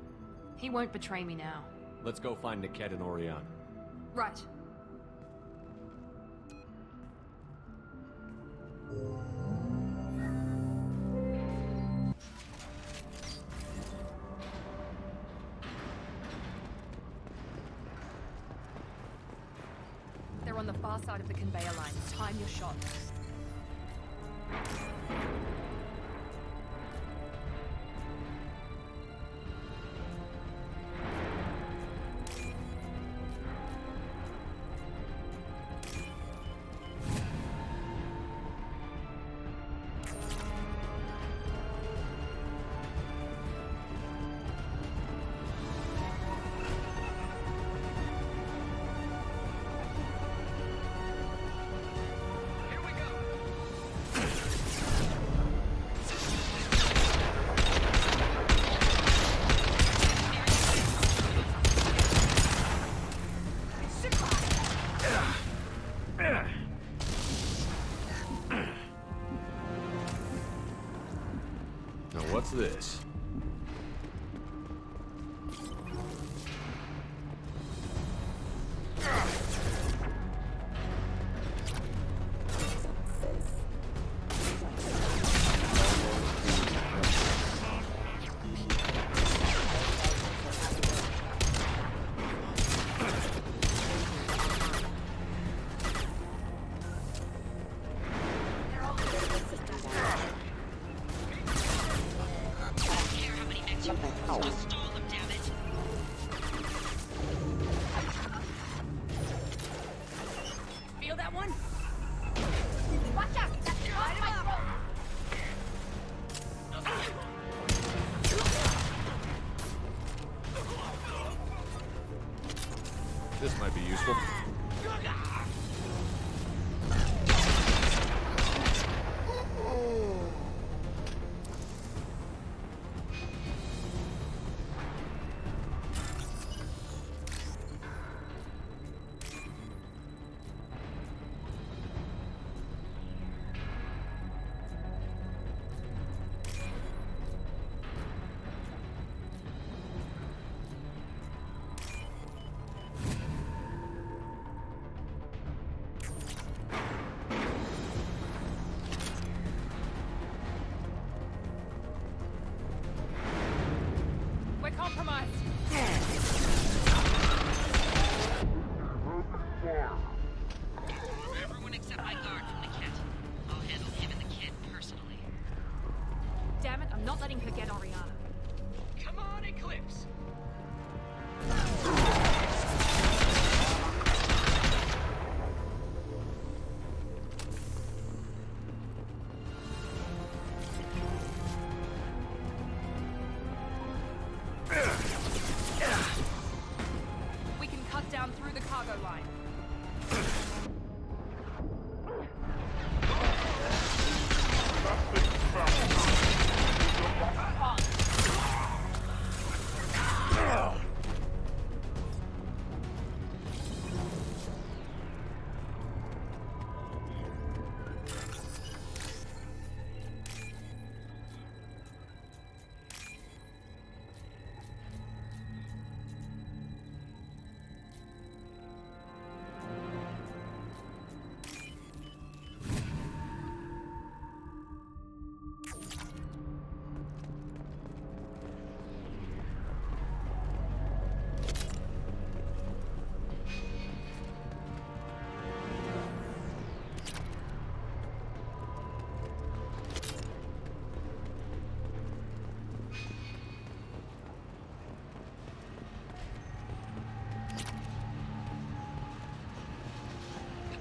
He won't betray me now. Let's go find Niket and Oriana. Right. They're on the far side of the conveyor line. Time your shots. Now what's this? Feel that one? Watch out! That's right my throat! This might be useful. We're compromised. Everyone except my guard from the kit. I'll handle him and the kid personally. Damn it, I'm not letting her get Oriana. Come on, Eclipse! We can cut down through the cargo line.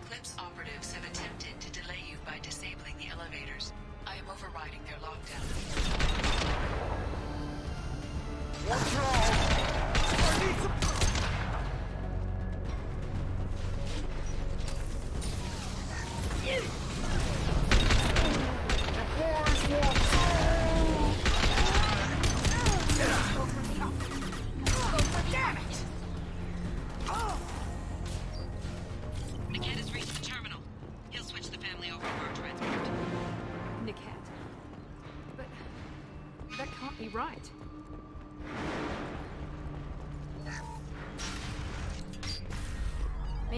Eclipse operatives have attempted to delay you by disabling the elevators. I am overriding their lockdown. Watch out! I need some... The kid has reached the terminal. He'll switch the family over to our transport. Nickhead. But that can't be right.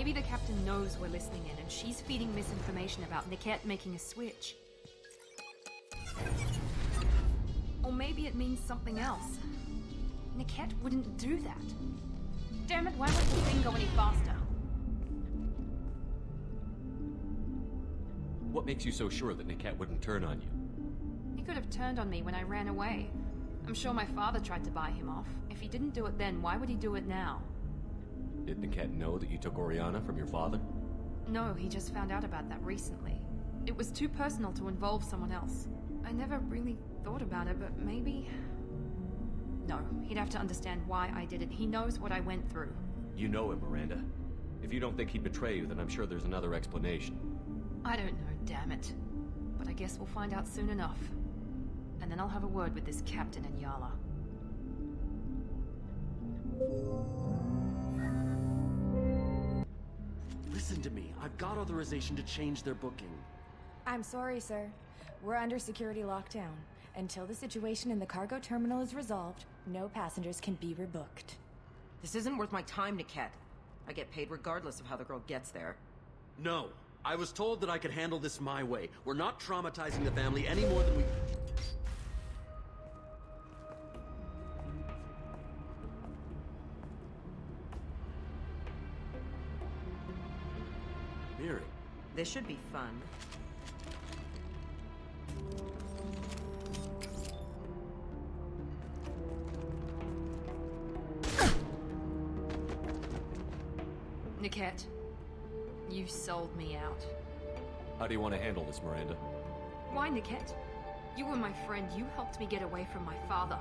Maybe the captain knows we're listening in and she's feeding misinformation about Niket making a switch. Or maybe it means something else. Niket wouldn't do that. Damn it, why won't the thing go any faster? What makes you so sure that Niket wouldn't turn on you? He could have turned on me when I ran away. I'm sure my father tried to buy him off. If he didn't do it then, why would he do it now? Did Niket know that you took Oriana from your father? No, he just found out about that recently. It was too personal to involve someone else. I never really thought about it, but maybe... No, he'd have to understand why I did it. He knows what I went through. You know him, Miranda. If you don't think he'd betray you, then I'm sure there's another explanation. I don't know, damn it. But I guess we'll find out soon enough. And then I'll have a word with this captain in Yala. Listen to me. I've got authorization to change their booking. I'm sorry, sir. We're under security lockdown. Until the situation in the cargo terminal is resolved, no passengers can be rebooked. This isn't worth my time, Niket. I get paid regardless of how the girl gets there. No. I was told that I could handle this my way. We're not traumatizing the family any more than we... Miri. This should be fun. Niket, you sold me out. How do you want to handle this, Miranda? Why, Niket? You were my friend. You helped me get away from my father.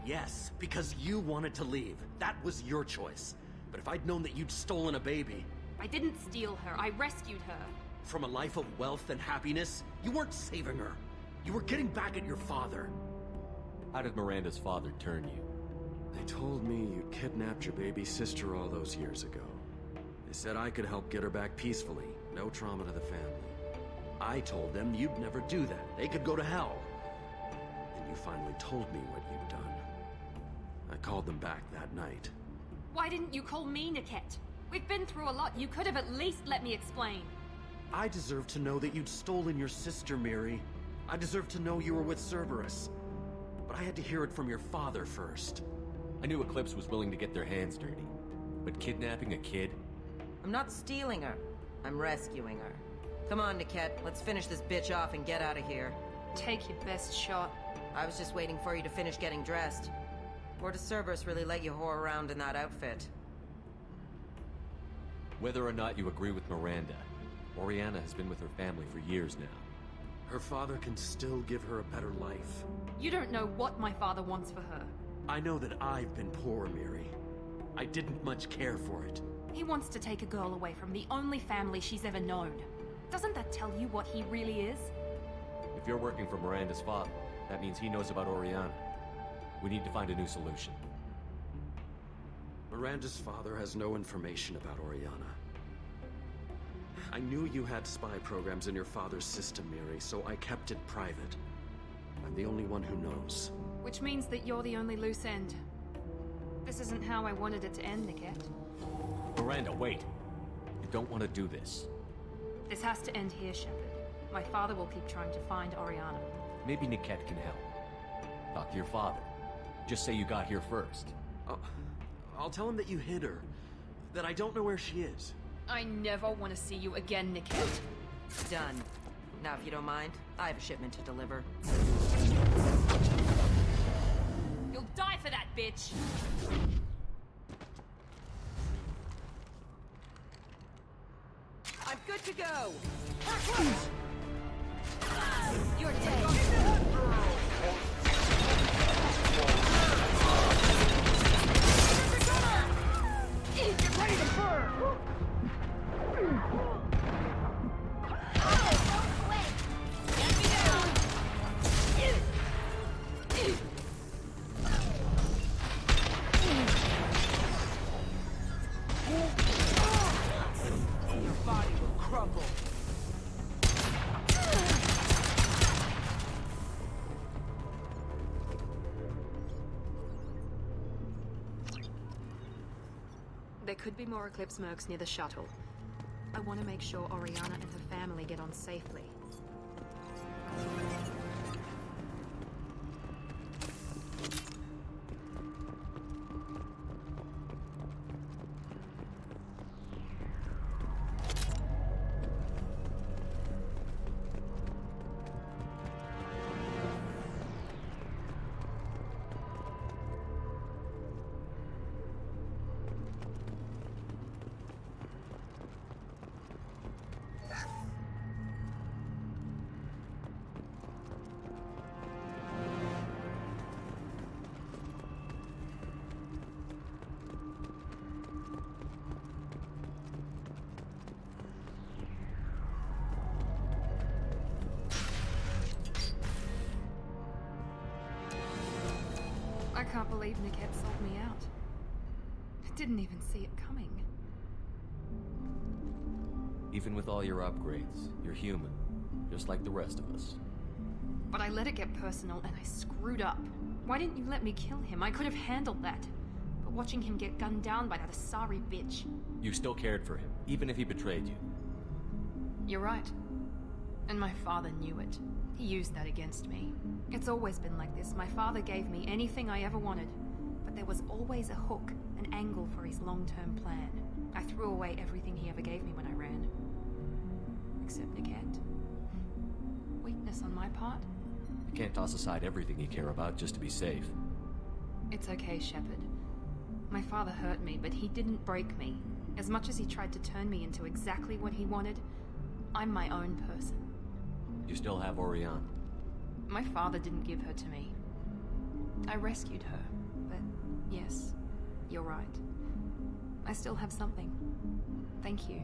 Yes, because you wanted to leave. That was your choice. But if I'd known that you'd stolen a baby... I didn't steal her. I rescued her. From a life of wealth and happiness, you weren't saving her. You were getting back at your father. How did Miranda's father turn you? They told me you kidnapped your baby sister all those years ago. They said I could help get her back peacefully. No trauma to the family. I told them you'd never do that. They could go to hell. Then you finally told me what you'd done. I called them back that night. Why didn't you call me, Niket? We've been through a lot. You could have at least let me explain. I deserve to know that you'd stolen your sister, Miri. I deserve to know you were with Cerberus. But I had to hear it from your father first. I knew Eclipse was willing to get their hands dirty. But kidnapping a kid? I'm not stealing her. I'm rescuing her. Come on, Niket. Let's finish this bitch off and get out of here. Take your best shot. I was just waiting for you to finish getting dressed. Or does Cerberus really let you whore around in that outfit? Whether or not you agree with Miranda, Oriana has been with her family for years now. Her father can still give her a better life. You don't know what my father wants for her. I know that I've been poor, Miri. I didn't much care for it. He wants to take a girl away from the only family she's ever known. Doesn't that tell you what he really is? If you're working for Miranda's father, that means he knows about Oriana. We need to find a new solution. Miranda's father has no information about Oriana. I knew you had spy programs in your father's system, Miri, so I kept it private. I'm the only one who knows. Which means that you're the only loose end. This isn't how I wanted it to end, Niket. Miranda, wait! You don't want to do this. This has to end here, Shepard. My father will keep trying to find Oriana. Maybe Niket can help. Talk to your father. Just say you got here first. I'll tell him that you hid her. That I don't know where she is. I never want to see you again, Niket. Done. Now, if you don't mind, I have a shipment to deliver. You'll die for that, bitch! I'm good to go! You're dead! Get ready to burn! Your body will crumble. There could be more Eclipse mercs near the shuttle. I want to make sure Oriana and her family get on safely. I can't believe Niket sold me out. I didn't even see it coming. Even with all your upgrades, you're human, just like the rest of us. But I let it get personal and I screwed up. Why didn't you let me kill him? I could have handled that. But watching him get gunned down by that Asari bitch... You still cared for him, even if he betrayed you. You're right. And my father knew it. He used that against me. It's always been like this. My father gave me anything I ever wanted. But there was always a hook, an angle for his long-term plan. I threw away everything he ever gave me when I ran. Except Niket. Weakness on my part. You can't toss aside everything you care about just to be safe. It's okay, Shepard. My father hurt me, but he didn't break me. As much as he tried to turn me into exactly what he wanted, I'm my own person. You still have Oriana. My father didn't give her to me. I rescued her, but yes, you're right. I still have something. Thank you.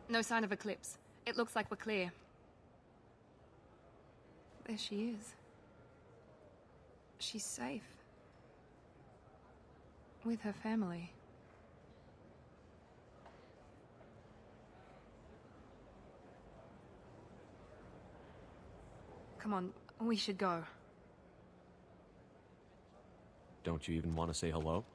No sign of Eclipse. It looks like we're clear. There she is. She's safe. With her family. Come on, we should go. Don't you even want to say hello?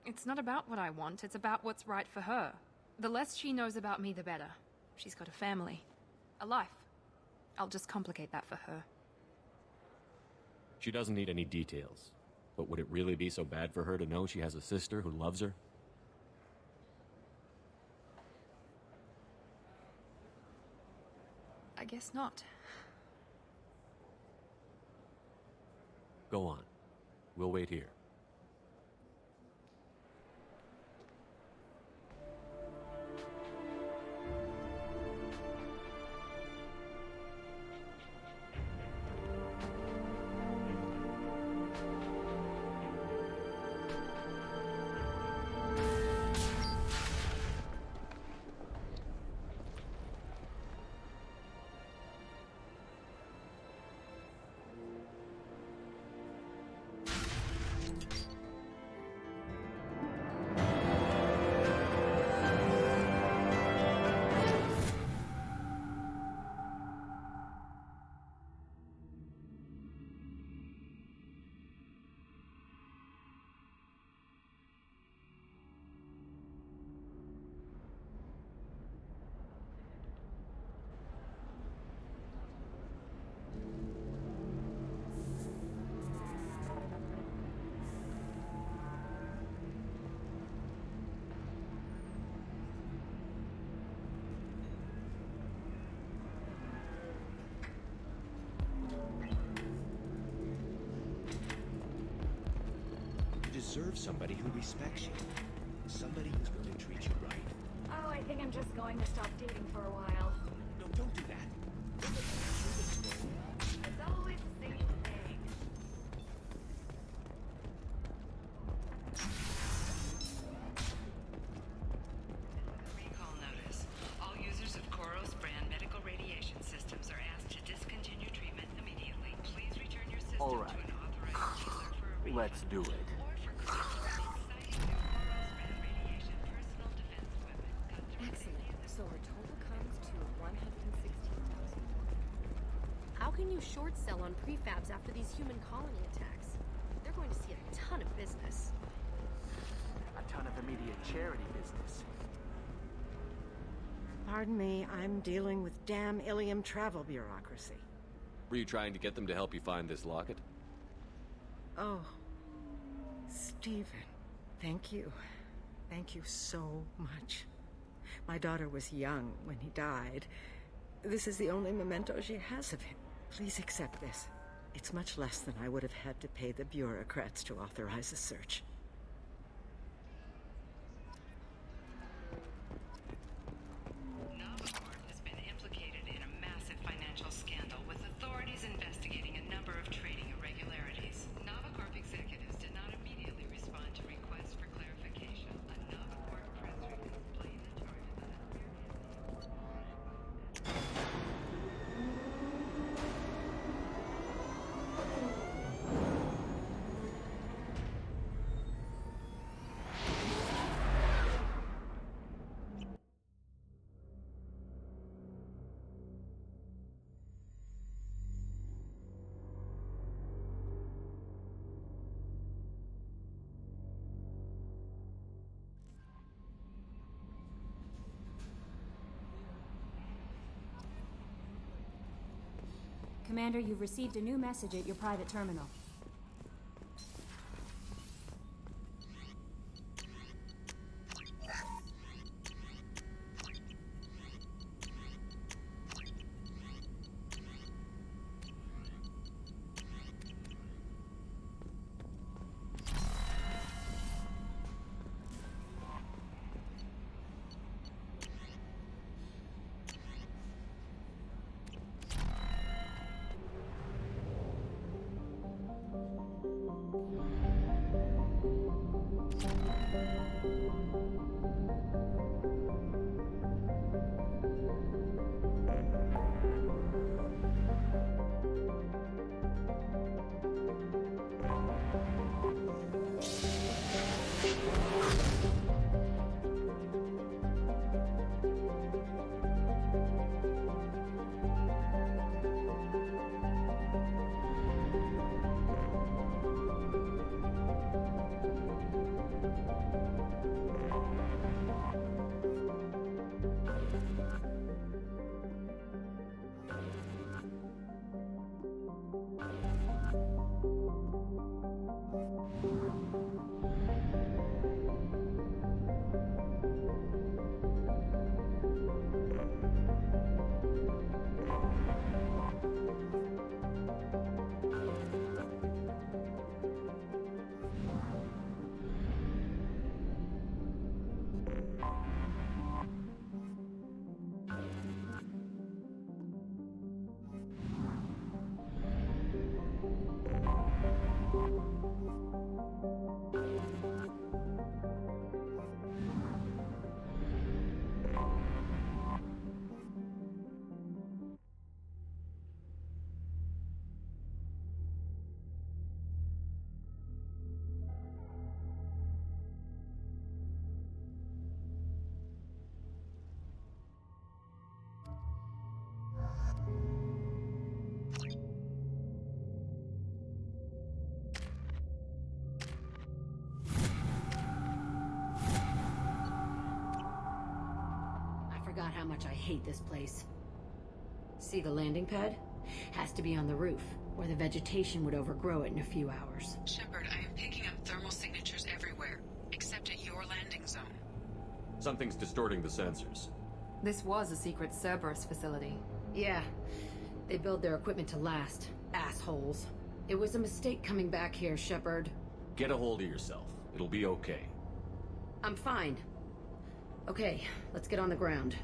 It's not about what I want, it's about what's right for her. The less she knows about me, the better. She's got a family. A life. I'll just complicate that for her. She doesn't need any details. But would it really be so bad for her to know she has a sister who loves her? I guess not. Go on. We'll wait here. Deserve somebody who respects you. Somebody who's going to treat you right. Oh, I think I'm just going to stop dating for a while. No, don't do that. It's always the same thing. Recall notice. All users of Koros brand medical radiation systems are asked to discontinue treatment immediately. Please return your system All right. to an authorized dealer for a refund. Let's do it. Excellent. So our total comes to 116,000. can you short sell on prefabs after these human colony attacks? They're going to see a ton of business. A ton of immediate charity business. Pardon me, I'm dealing with damn Ilium travel bureaucracy. Were you trying to get them to help you find this locket? Oh, Stephen, thank you. Thank you so much. My daughter was young when he died. This is the only memento she has of him. Please accept this. It's much less than I would have had to pay the bureaucrats to authorize a search. Novacorp has been implicated in a massive financial scandal, with authorities investigating a number of trading irregularities. Novacorp executives did not immediately respond to requests for clarification. A Novacorp press release explained the charges that Commander, you've received a new message at your private terminal. Forgot how much I hate this place. See the landing pad? Has to be on the roof, or the vegetation would overgrow it in a few hours. Shepard, I am picking up thermal signatures everywhere, except at your landing zone. Something's distorting the sensors. This was a secret Cerberus facility. Yeah. They build their equipment to last. Assholes. It was a mistake coming back here, Shepard. Get a hold of yourself. It'll be okay. I'm fine. Okay, let's get on the ground.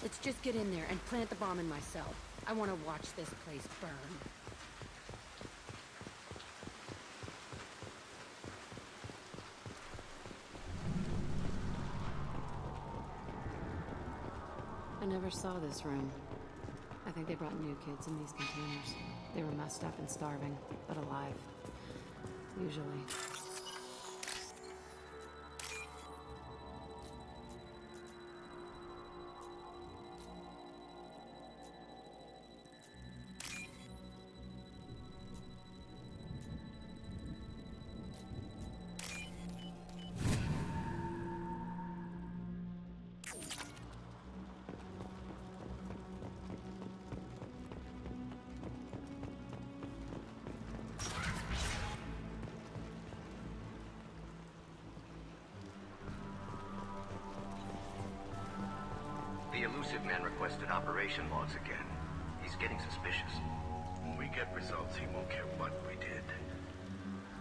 Let's just get in there and plant the bomb in my cell. I want to watch this place burn. I never saw this room. I think they brought new kids in these containers. They were messed up and starving, but alive. Usually. The elusive man requested operation logs again. He's getting suspicious. When we get results, he won't care what we did.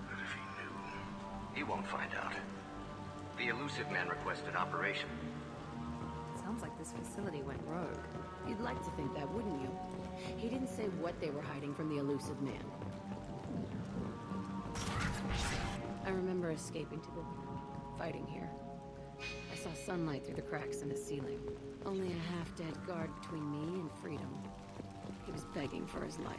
But if he knew... He won't find out. The elusive man requested operation. Sounds like this facility went rogue. You'd like to think that, wouldn't you? He didn't say what they were hiding from the elusive man. I remember escaping to the fighting here. I saw sunlight through the cracks in the ceiling. Only a half-dead guard between me and freedom. He was begging for his life.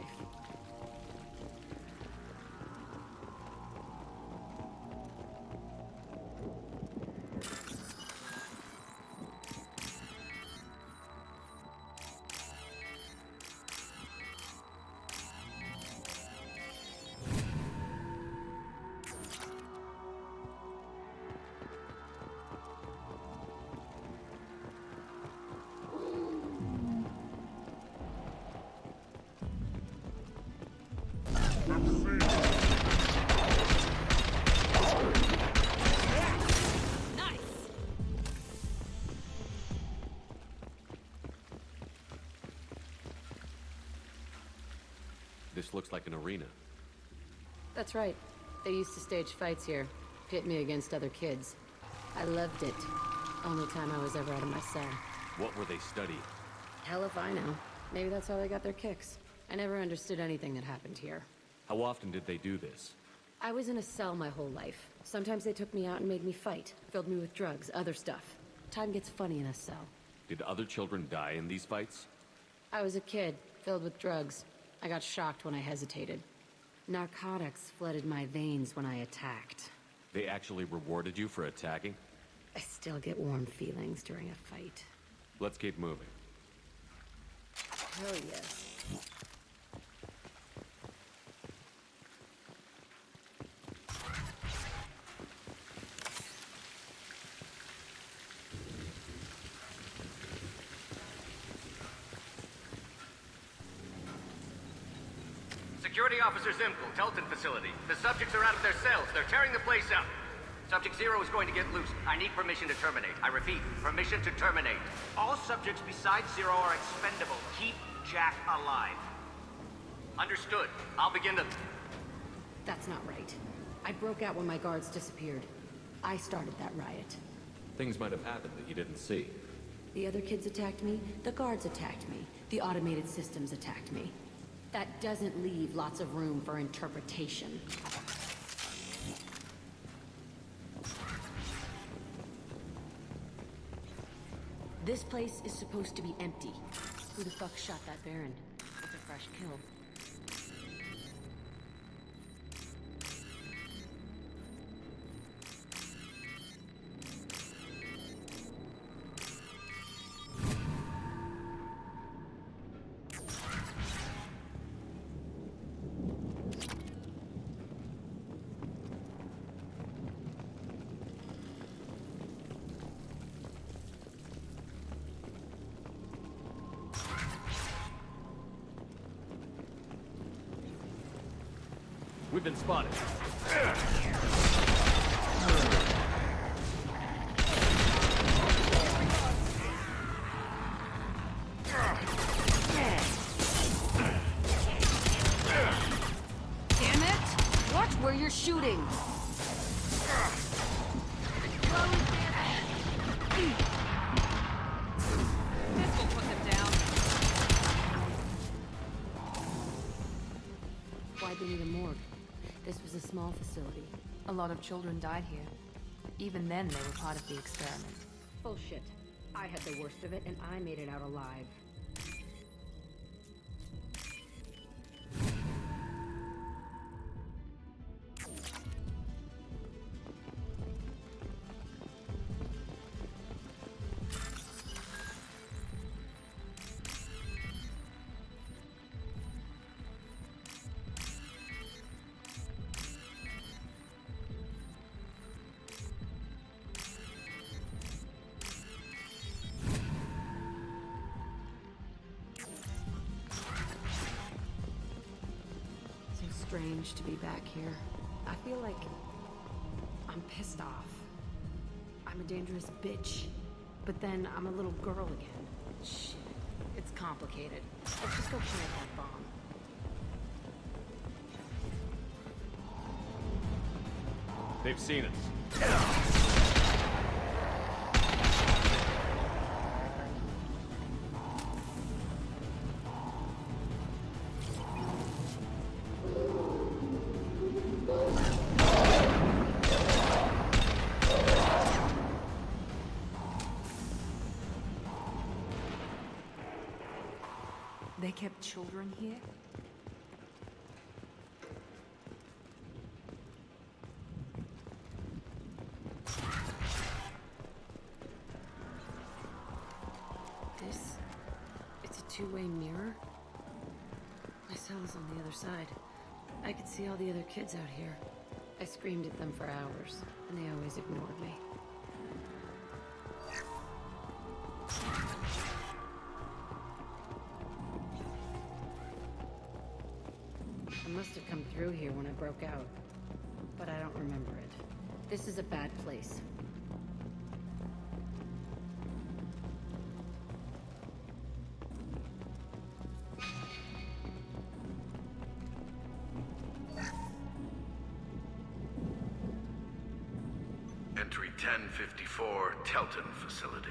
This looks like an arena. That's right. They used to stage fights here. Pit me against other kids. I loved it. Only time I was ever out of my cell. What were they studying? Hell if I know. Maybe that's how they got their kicks. I never understood anything that happened here. How often did they do this? I was in a cell my whole life. Sometimes they took me out and made me fight. Filled me with drugs, other stuff. Time gets funny in a cell. Did other children die in these fights? I was a kid, filled with drugs. I got shocked when I hesitated. Narcotics flooded my veins when I attacked. They actually rewarded you for attacking? I still get warm feelings during a fight. Let's keep moving. Hell yes. Security Officer Zimkel, Telton facility. The subjects are out of their cells. They're tearing the place up. Subject Zero is going to get loose. I need permission to terminate. I repeat, permission to terminate. All subjects besides Zero are expendable. Keep Jack alive. Understood. I'll begin to... That's not right. I broke out when my guards disappeared. I started that riot. Things might have happened that you didn't see. The other kids attacked me, the guards attacked me, the automated systems attacked me. That doesn't leave lots of room for interpretation. This place is supposed to be empty. Who the fuck shot that Baron? It's a fresh kill. We've been spotted. Damn it! Watch where you're shooting! This will put them down. Why'd they need a morgue? This was a small facility. A lot of children died here. Even then, they were part of the experiment. Bullshit. I had the worst of it, and I made it out alive. Strange to be back here. I feel like I'm pissed off. I'm a dangerous bitch, but then I'm a little girl again. Shit, it's complicated. Let's just go plant that bomb. They've seen us. They kept children here? It's a two-way mirror? My cell is on the other side. I could see all the other kids out here. I screamed at them for hours, and they always ignored me. I must have come through here when I broke out, but I don't remember it. This is a bad place. Entry 1054, Telton Facility.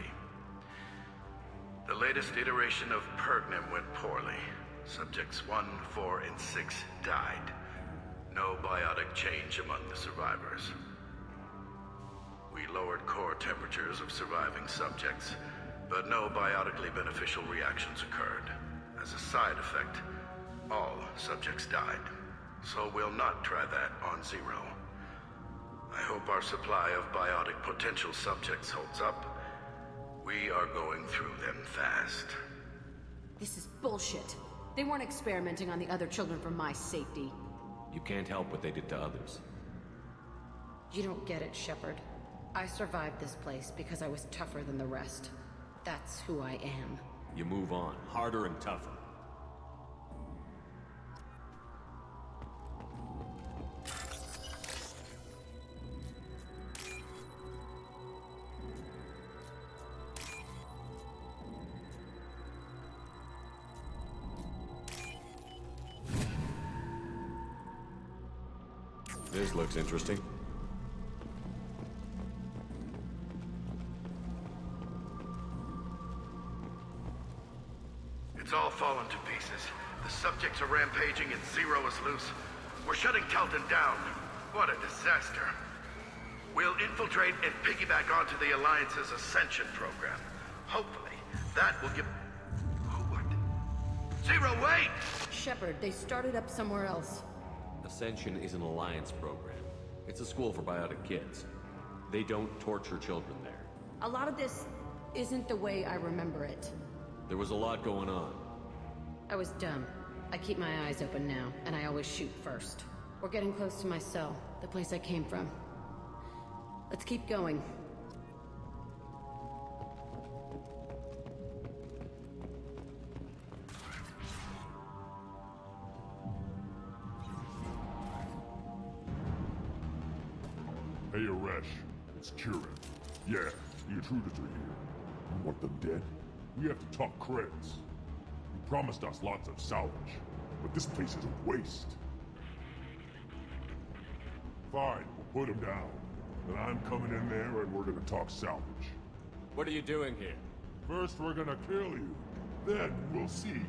The latest iteration of Pergnum went poorly. Subjects 1, 4, and 6 died. No biotic change among the survivors. We lowered core temperatures of surviving subjects, but no biotically beneficial reactions occurred. As a side effect, all subjects died. So we'll not try that on Zero. I hope our supply of biotic potential subjects holds up. We are going through them fast. This is bullshit. They weren't experimenting on the other children for my safety. You can't help what they did to others. You don't get it, Shepard. I survived this place because I was tougher than the rest. That's who I am. You move on, harder and tougher. This looks interesting. It's all fallen to pieces. The subjects are rampaging and Zero is loose. We're shutting Telton down. What a disaster. We'll infiltrate and piggyback onto the Alliance's Ascension program. Hopefully, that will give... Oh, what? Zero, wait! Shepard, they started up somewhere else. Ascension is an Alliance program. It's a school for biotic kids. They don't torture children there. A lot of this isn't the way I remember it. There was a lot going on. I was dumb. I keep my eyes open now, and I always shoot first. We're getting close to my cell, the place I came from. Let's keep going. Hey, Aresh. It's Kieran. Yeah, the intruders are here. You want them dead? We have to talk credits. You promised us lots of salvage, but this place is a waste. Fine, we'll put them down. Then I'm coming in there and we're gonna talk salvage. What are you doing here? First we're gonna kill you. Then we'll see.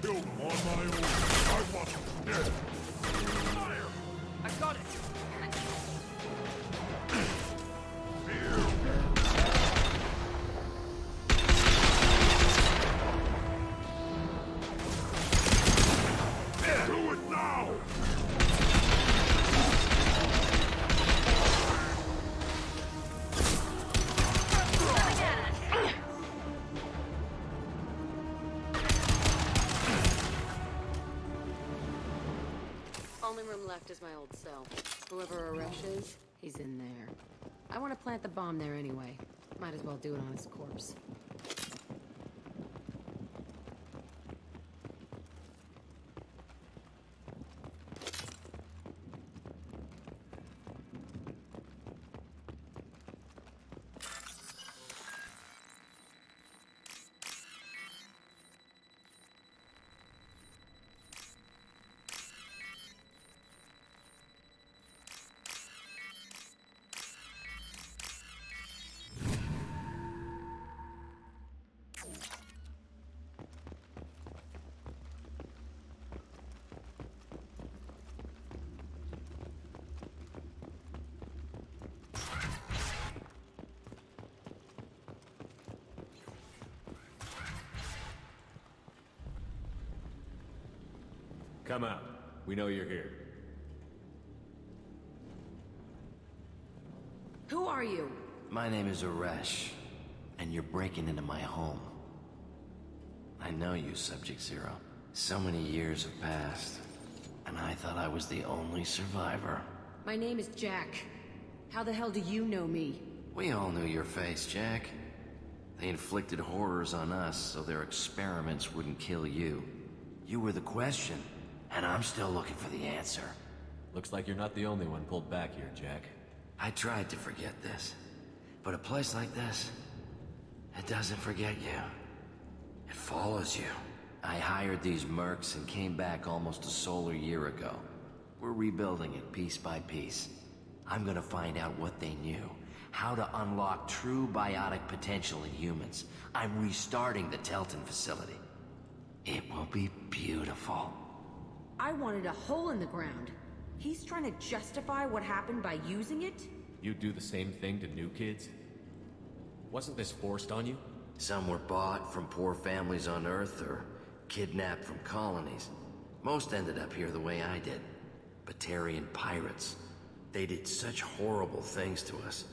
Kill them on my own. I want them dead. Fire! I got it! Only room left is my old cell. Whoever Aresh is, he's in there. I want to plant the bomb there anyway. Might as well do it on his corpse. Come out. We know you're here. Who are you? My name is Aresh, and you're breaking into my home. I know you, Subject Zero. So many years have passed, and I thought I was the only survivor. My name is Jack. How the hell do you know me? We all knew your face, Jack. They inflicted horrors on us so their experiments wouldn't kill you. You were the question, and I'm still looking for the answer. Looks like you're not the only one pulled back here, Jack. I tried to forget this, but a place like this, it doesn't forget you. It follows you. I hired these mercs and came back almost a solar year ago. We're rebuilding it piece by piece. I'm gonna find out what they knew, how to unlock true biotic potential in humans. I'm restarting the Telton facility. It will be beautiful. I wanted a hole in the ground. He's trying to justify what happened by using it? You do the same thing to new kids? Wasn't this forced on you? Some were bought from poor families on Earth or kidnapped from colonies. Most ended up here the way I did. Batarian pirates. They did such horrible things to us.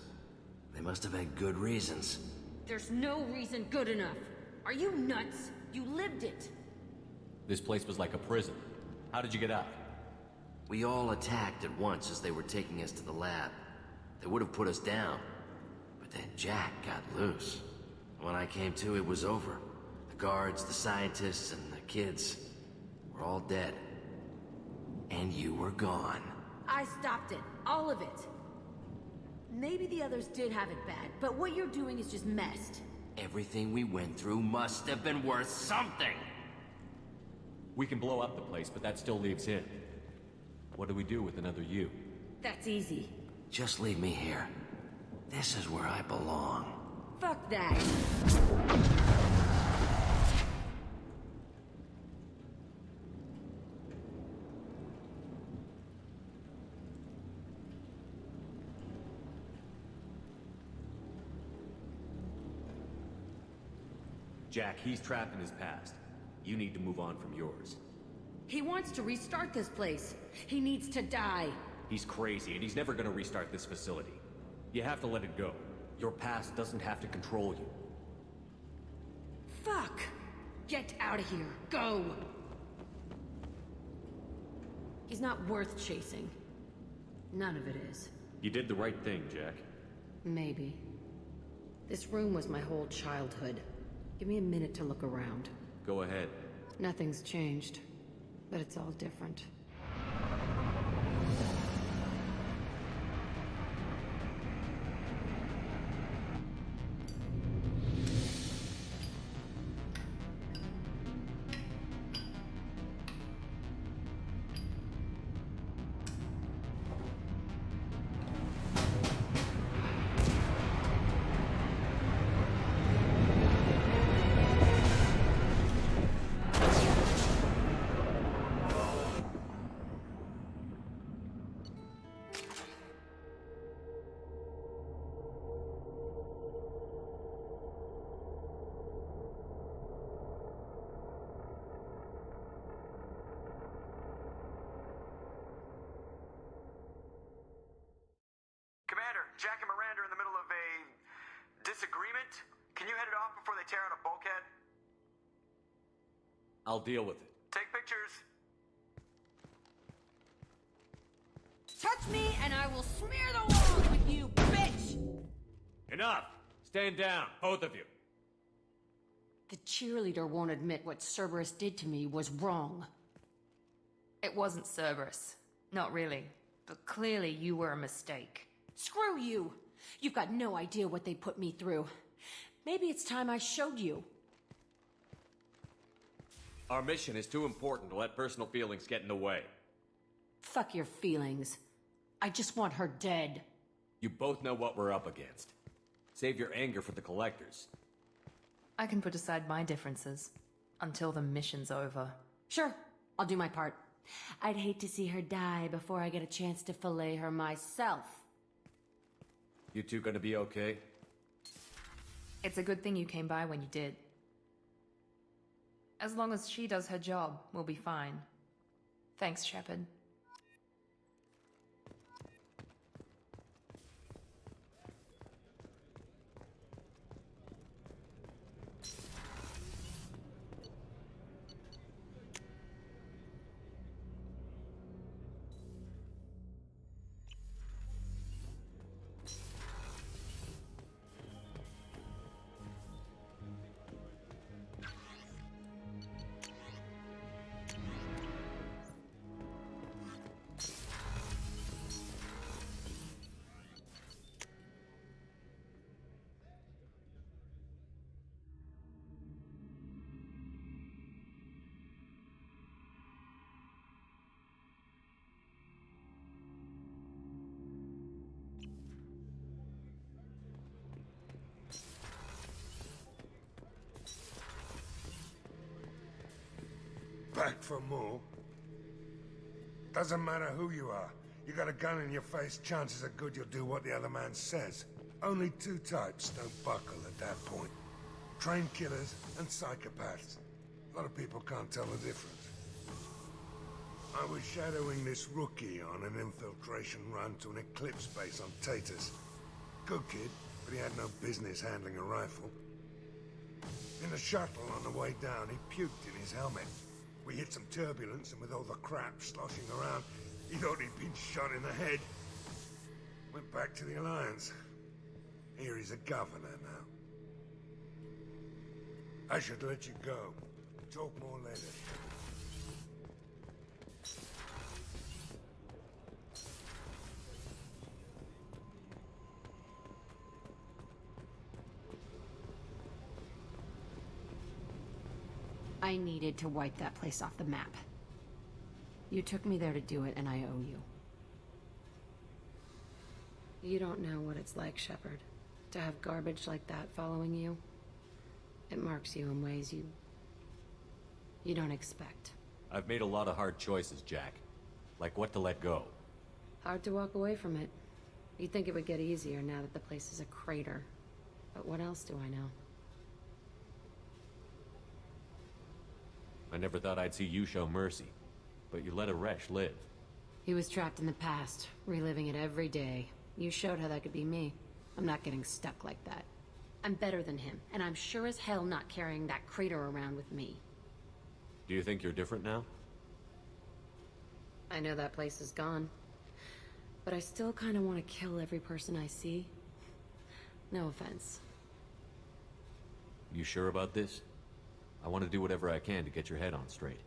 They must have had good reasons. There's no reason good enough. Are you nuts? You lived it. This place was like a prison. How did you get out? We all attacked at once as they were taking us to the lab. They would have put us down. But then Jack got loose. When I came to, it was over. The guards, the scientists, and the kids were all dead. And you were gone. I stopped it. All of it. Maybe the others did have it bad, but what you're doing is just messed. Everything we went through must have been worth something! We can blow up the place, but that still leaves him. What do we do with another you? That's easy. Just leave me here. This is where I belong. Fuck that! Jack, he's trapped in his past. You need to move on from yours. He wants to restart this place. He needs to die. He's crazy, and he's never gonna restart this facility. You have to let it go. Your past doesn't have to control you. Fuck! Get out of here. Go! He's not worth chasing. None of it is. You did the right thing, Jack. Maybe. This room was my whole childhood. Give me a minute to look around. Go ahead. Nothing's changed, but it's all different. Jack and Miranda are in the middle of a disagreement. Can you head it off before they tear out a bulkhead? I'll deal with it. Take pictures. and I will smear the walls with you, bitch! Enough! Stand down, both of you. The cheerleader won't admit what Cerberus did to me was wrong. It wasn't Cerberus. Not really. But clearly you were a mistake. Screw you! You've got no idea what they put me through. Maybe it's time I showed you. Our mission is too important to let personal feelings get in the way. Fuck your feelings. I just want her dead. You both know what we're up against. Save your anger for the collectors. I can put aside my differences until the mission's over. Sure, I'll do my part. I'd hate to see her die before I get a chance to fillet her myself. You two gonna be okay? It's a good thing you came by when you did. As long as she does her job, we'll be fine. Thanks, Shepard. Back for more? Doesn't matter who you are. You got a gun in your face, chances are good you'll do what the other man says. Only two types don't buckle at that point. Trained killers and psychopaths. A lot of people can't tell the difference. I was shadowing this rookie on an infiltration run to an Eclipse base on Tatus. Good kid, but he had no business handling a rifle. In the shuttle on the way down, he puked in his helmet. We hit some turbulence, and with all the crap sloshing around, he thought he'd been shot in the head. Went back to the Alliance. Here he's a governor now. I should let you go. Talk more later. I needed to wipe that place off the map. You took me there to do it, and I owe you. You don't know what it's like, Shepard, to have garbage like that following you. It marks you in ways you don't expect. I've made a lot of hard choices, Jack. Like what to let go. Hard to walk away from it. You'd think it would get easier now that the place is a crater. But what else do I know? I never thought I'd see you show mercy, but you let Aresh live. He was trapped in the past, reliving it every day. You showed how that could be me. I'm not getting stuck like that. I'm better than him, and I'm sure as hell not carrying that crater around with me. Do you think you're different now? I know that place is gone, but I still kind of want to kill every person I see. No offense. You sure about this? I want to do whatever I can to get your head on straight.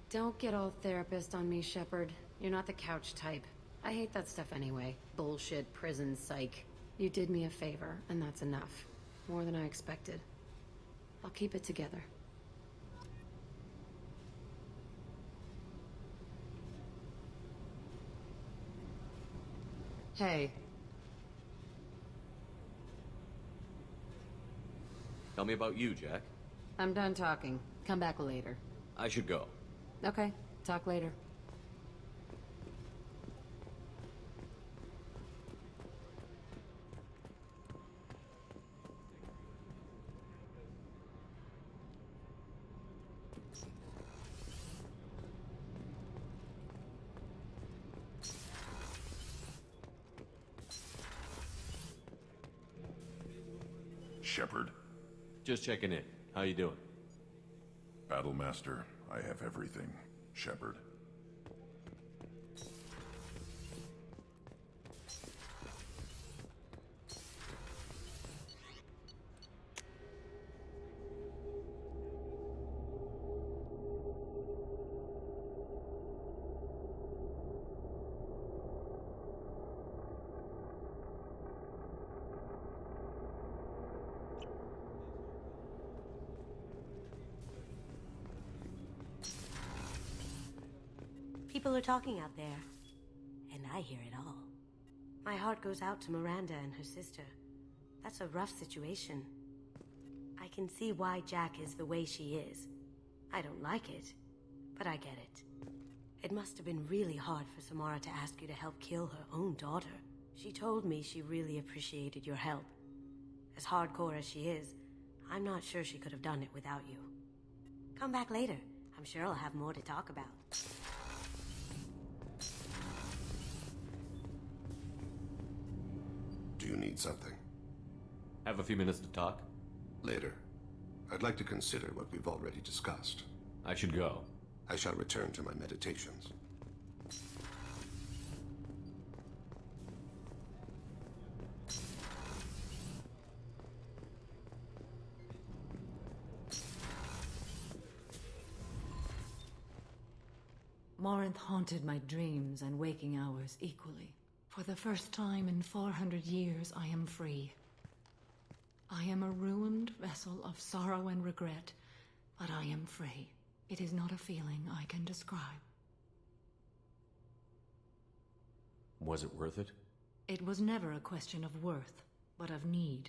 Don't get all therapist on me, Shepard. You're not the couch type. I hate that stuff anyway. Bullshit, prison, psych. You did me a favor, and that's enough. More than I expected. I'll keep it together. Hey. Tell me about you, Jack. I'm done talking. Come back later. I should go. Okay, talk later. Shepard? Just checking in. How you doing? Battlemaster, I have everything. Shepard. are talking out there, and I hear it all. My heart goes out to Miranda and her sister. That's a rough situation. I can see why Jack is the way she is. I don't like it, but I get it. It must have been really hard for Samara to ask you to help kill her own daughter. She told me she really appreciated your help. As hardcore as she is, I'm not sure she could have done it without you. Come back later. I'm sure I'll have more to talk about. Do you need something? Have a few minutes to talk? Later. I'd like to consider what we've already discussed. I should go. I shall return to my meditations. Morinth haunted my dreams and waking hours equally. For the first time in 400 years, I am free. I am a ruined vessel of sorrow and regret, but I am free. It is not a feeling I can describe. Was it worth it? It was never a question of worth, but of need.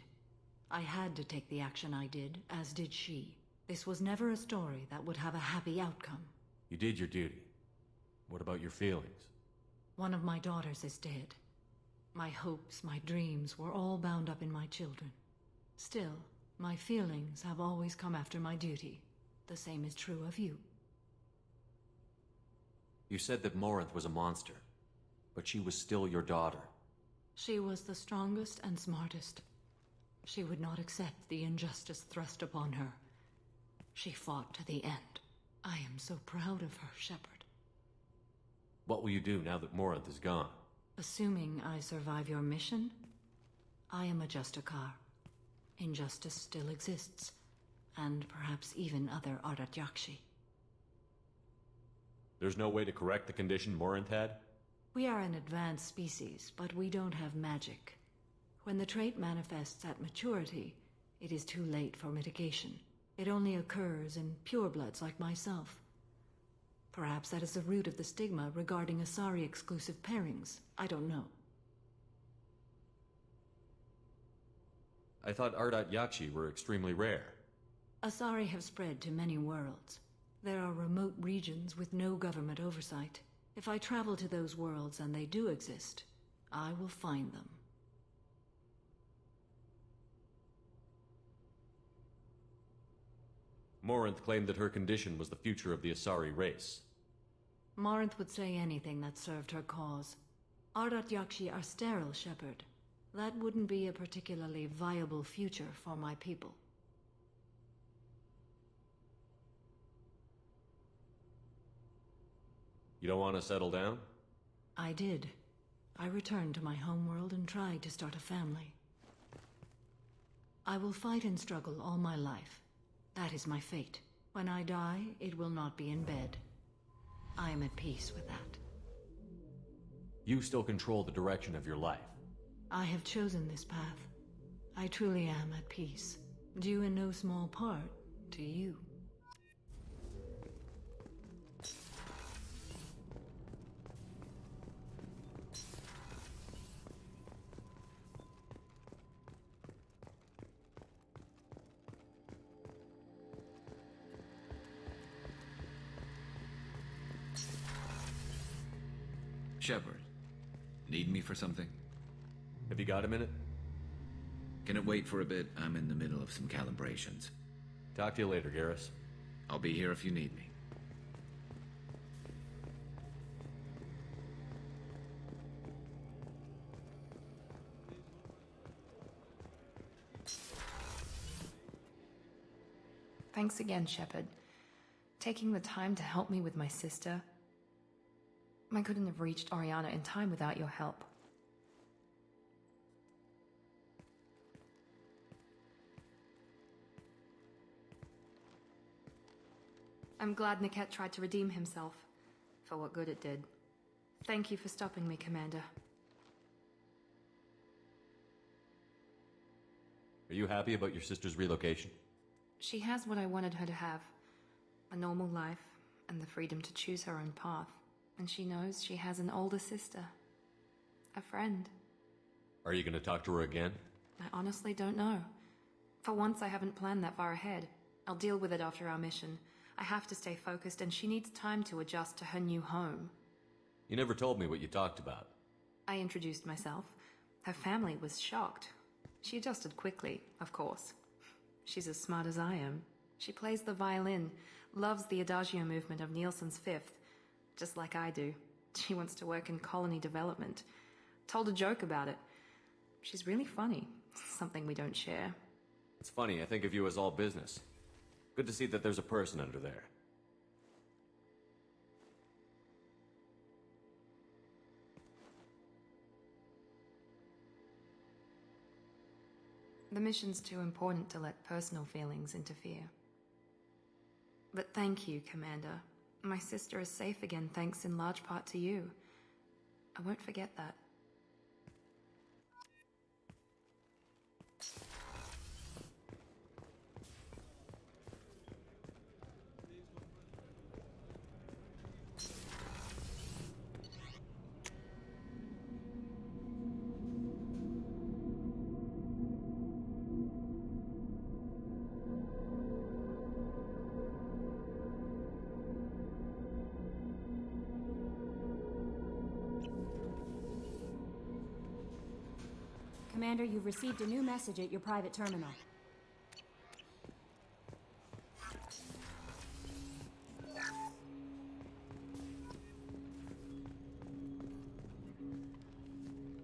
I had to take the action I did, as did she. This was never a story that would have a happy outcome. You did your duty. What about your feelings? One of my daughters is dead. My hopes, my dreams were all bound up in my children. Still, my feelings have always come after my duty. The same is true of you. You said that Morinth was a monster, but she was still your daughter. She was the strongest and smartest. She would not accept the injustice thrust upon her. She fought to the end. I am so proud of her, Shepard. What will you do now that Morinth is gone? Assuming I survive your mission, I am a Justicar. Injustice still exists, and perhaps even other Ardat-Yakshi. There's no way to correct the condition Morinth had? We are an advanced species, but we don't have magic. When the trait manifests at maturity, it is too late for mitigation. It only occurs in purebloods like myself. Perhaps that is the root of the stigma regarding Asari-exclusive pairings. I don't know. I thought Ardat-Yakshi were extremely rare. Asari have spread to many worlds. There are remote regions with no government oversight. If I travel to those worlds and they do exist, I will find them. Morinth claimed that her condition was the future of the Asari race. Morinth would say anything that served her cause. Ardat-Yakshi are sterile, Shepard. That wouldn't be a particularly viable future for my people. You don't want to settle down? I did. I returned to my homeworld and tried to start a family. I will fight and struggle all my life. That is my fate. When I die, it will not be in bed. I am at peace with that. You still control the direction of your life. I have chosen this path. I truly am at peace, due in no small part to you. Shepard, need me for something? Have you got a minute? Can it wait for a bit? I'm in the middle of some calibrations. Talk to you later, Garrus. I'll be here if you need me. Thanks again, Shepard. Taking the time to help me with my sister. I couldn't have reached Oriana in time without your help. I'm glad Niket tried to redeem himself, for what good it did. Thank you for stopping me, Commander. Are you happy about your sister's relocation? She has what I wanted her to have. A normal life, and the freedom to choose her own path. And she knows she has an older sister. A friend. Are you gonna talk to her again? I honestly don't know. For once, I haven't planned that far ahead. I'll deal with it after our mission. I have to stay focused, and she needs time to adjust to her new home. You never told me what you talked about. I introduced myself. Her family was shocked. She adjusted quickly, of course. She's as smart as I am. She plays the violin, loves the adagio movement of Nielsen's Fifth, just like I do. She wants to work in colony development. Told a joke about it. She's really funny, something we don't share. It's funny, I think of you as all business. Good to see that there's a person under there. The mission's too important to let personal feelings interfere. But thank you, Commander. My sister is safe again thanks in large part to you. I won't forget that. Commander, you've received a new message at your private terminal.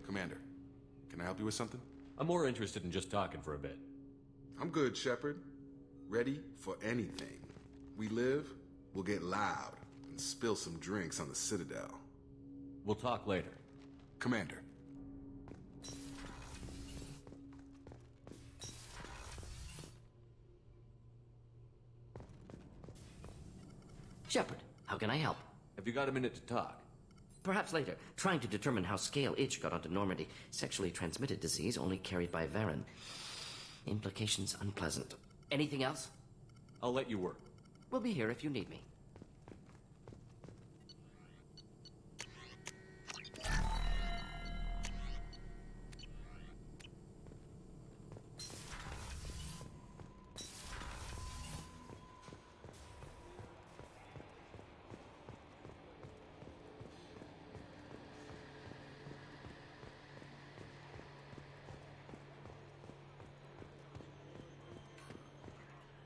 Commander, can I help you with something? I'm more interested in just talking for a bit. I'm good, Shepard. Ready for anything. We live, we'll get loud, and spill some drinks on the Citadel. We'll talk later. Commander. Shepard, how can I help? Have you got a minute to talk? Perhaps later. Trying to determine how Scale Itch got onto Normandy. Sexually transmitted disease only carried by Varen. Implications unpleasant. Anything else? I'll let you work. We'll be here if you need me.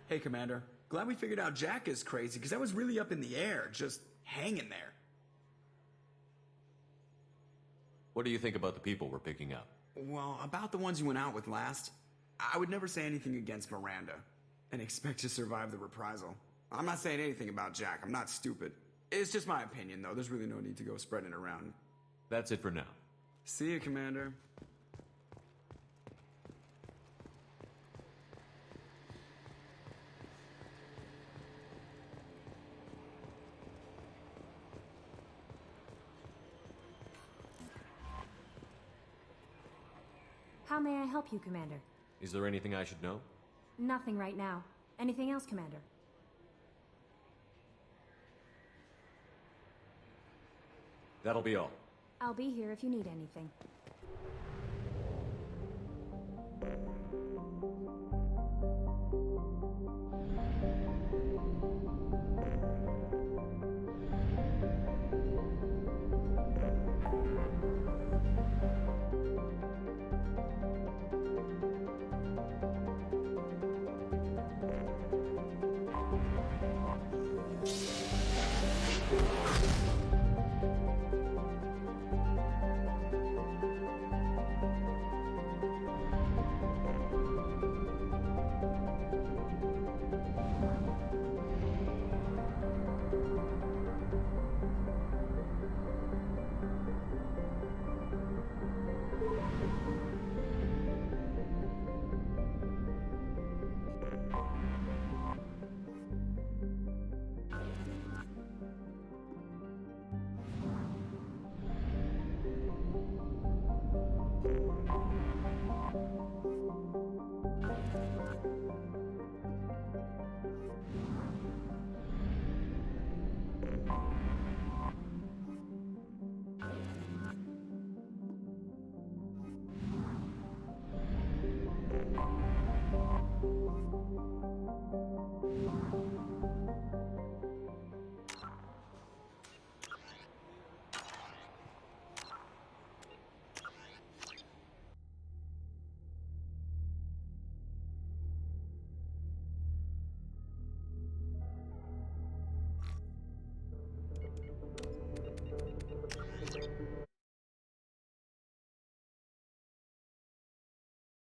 Hey, Commander. Glad we figured out Jack is crazy, because that was really up in the air, just hanging there. What do you think about the people we're picking up? Well, about the ones you went out with last, I would never say anything against Miranda, and expect to survive the reprisal. I'm not saying anything about Jack, I'm not stupid. It's just my opinion, though. There's really no need to go spreading it around. That's it for now. See you, Commander. How may I help you, Commander? Is there anything I should know? Nothing right now. Anything else, Commander? That'll be all. I'll be here if you need anything.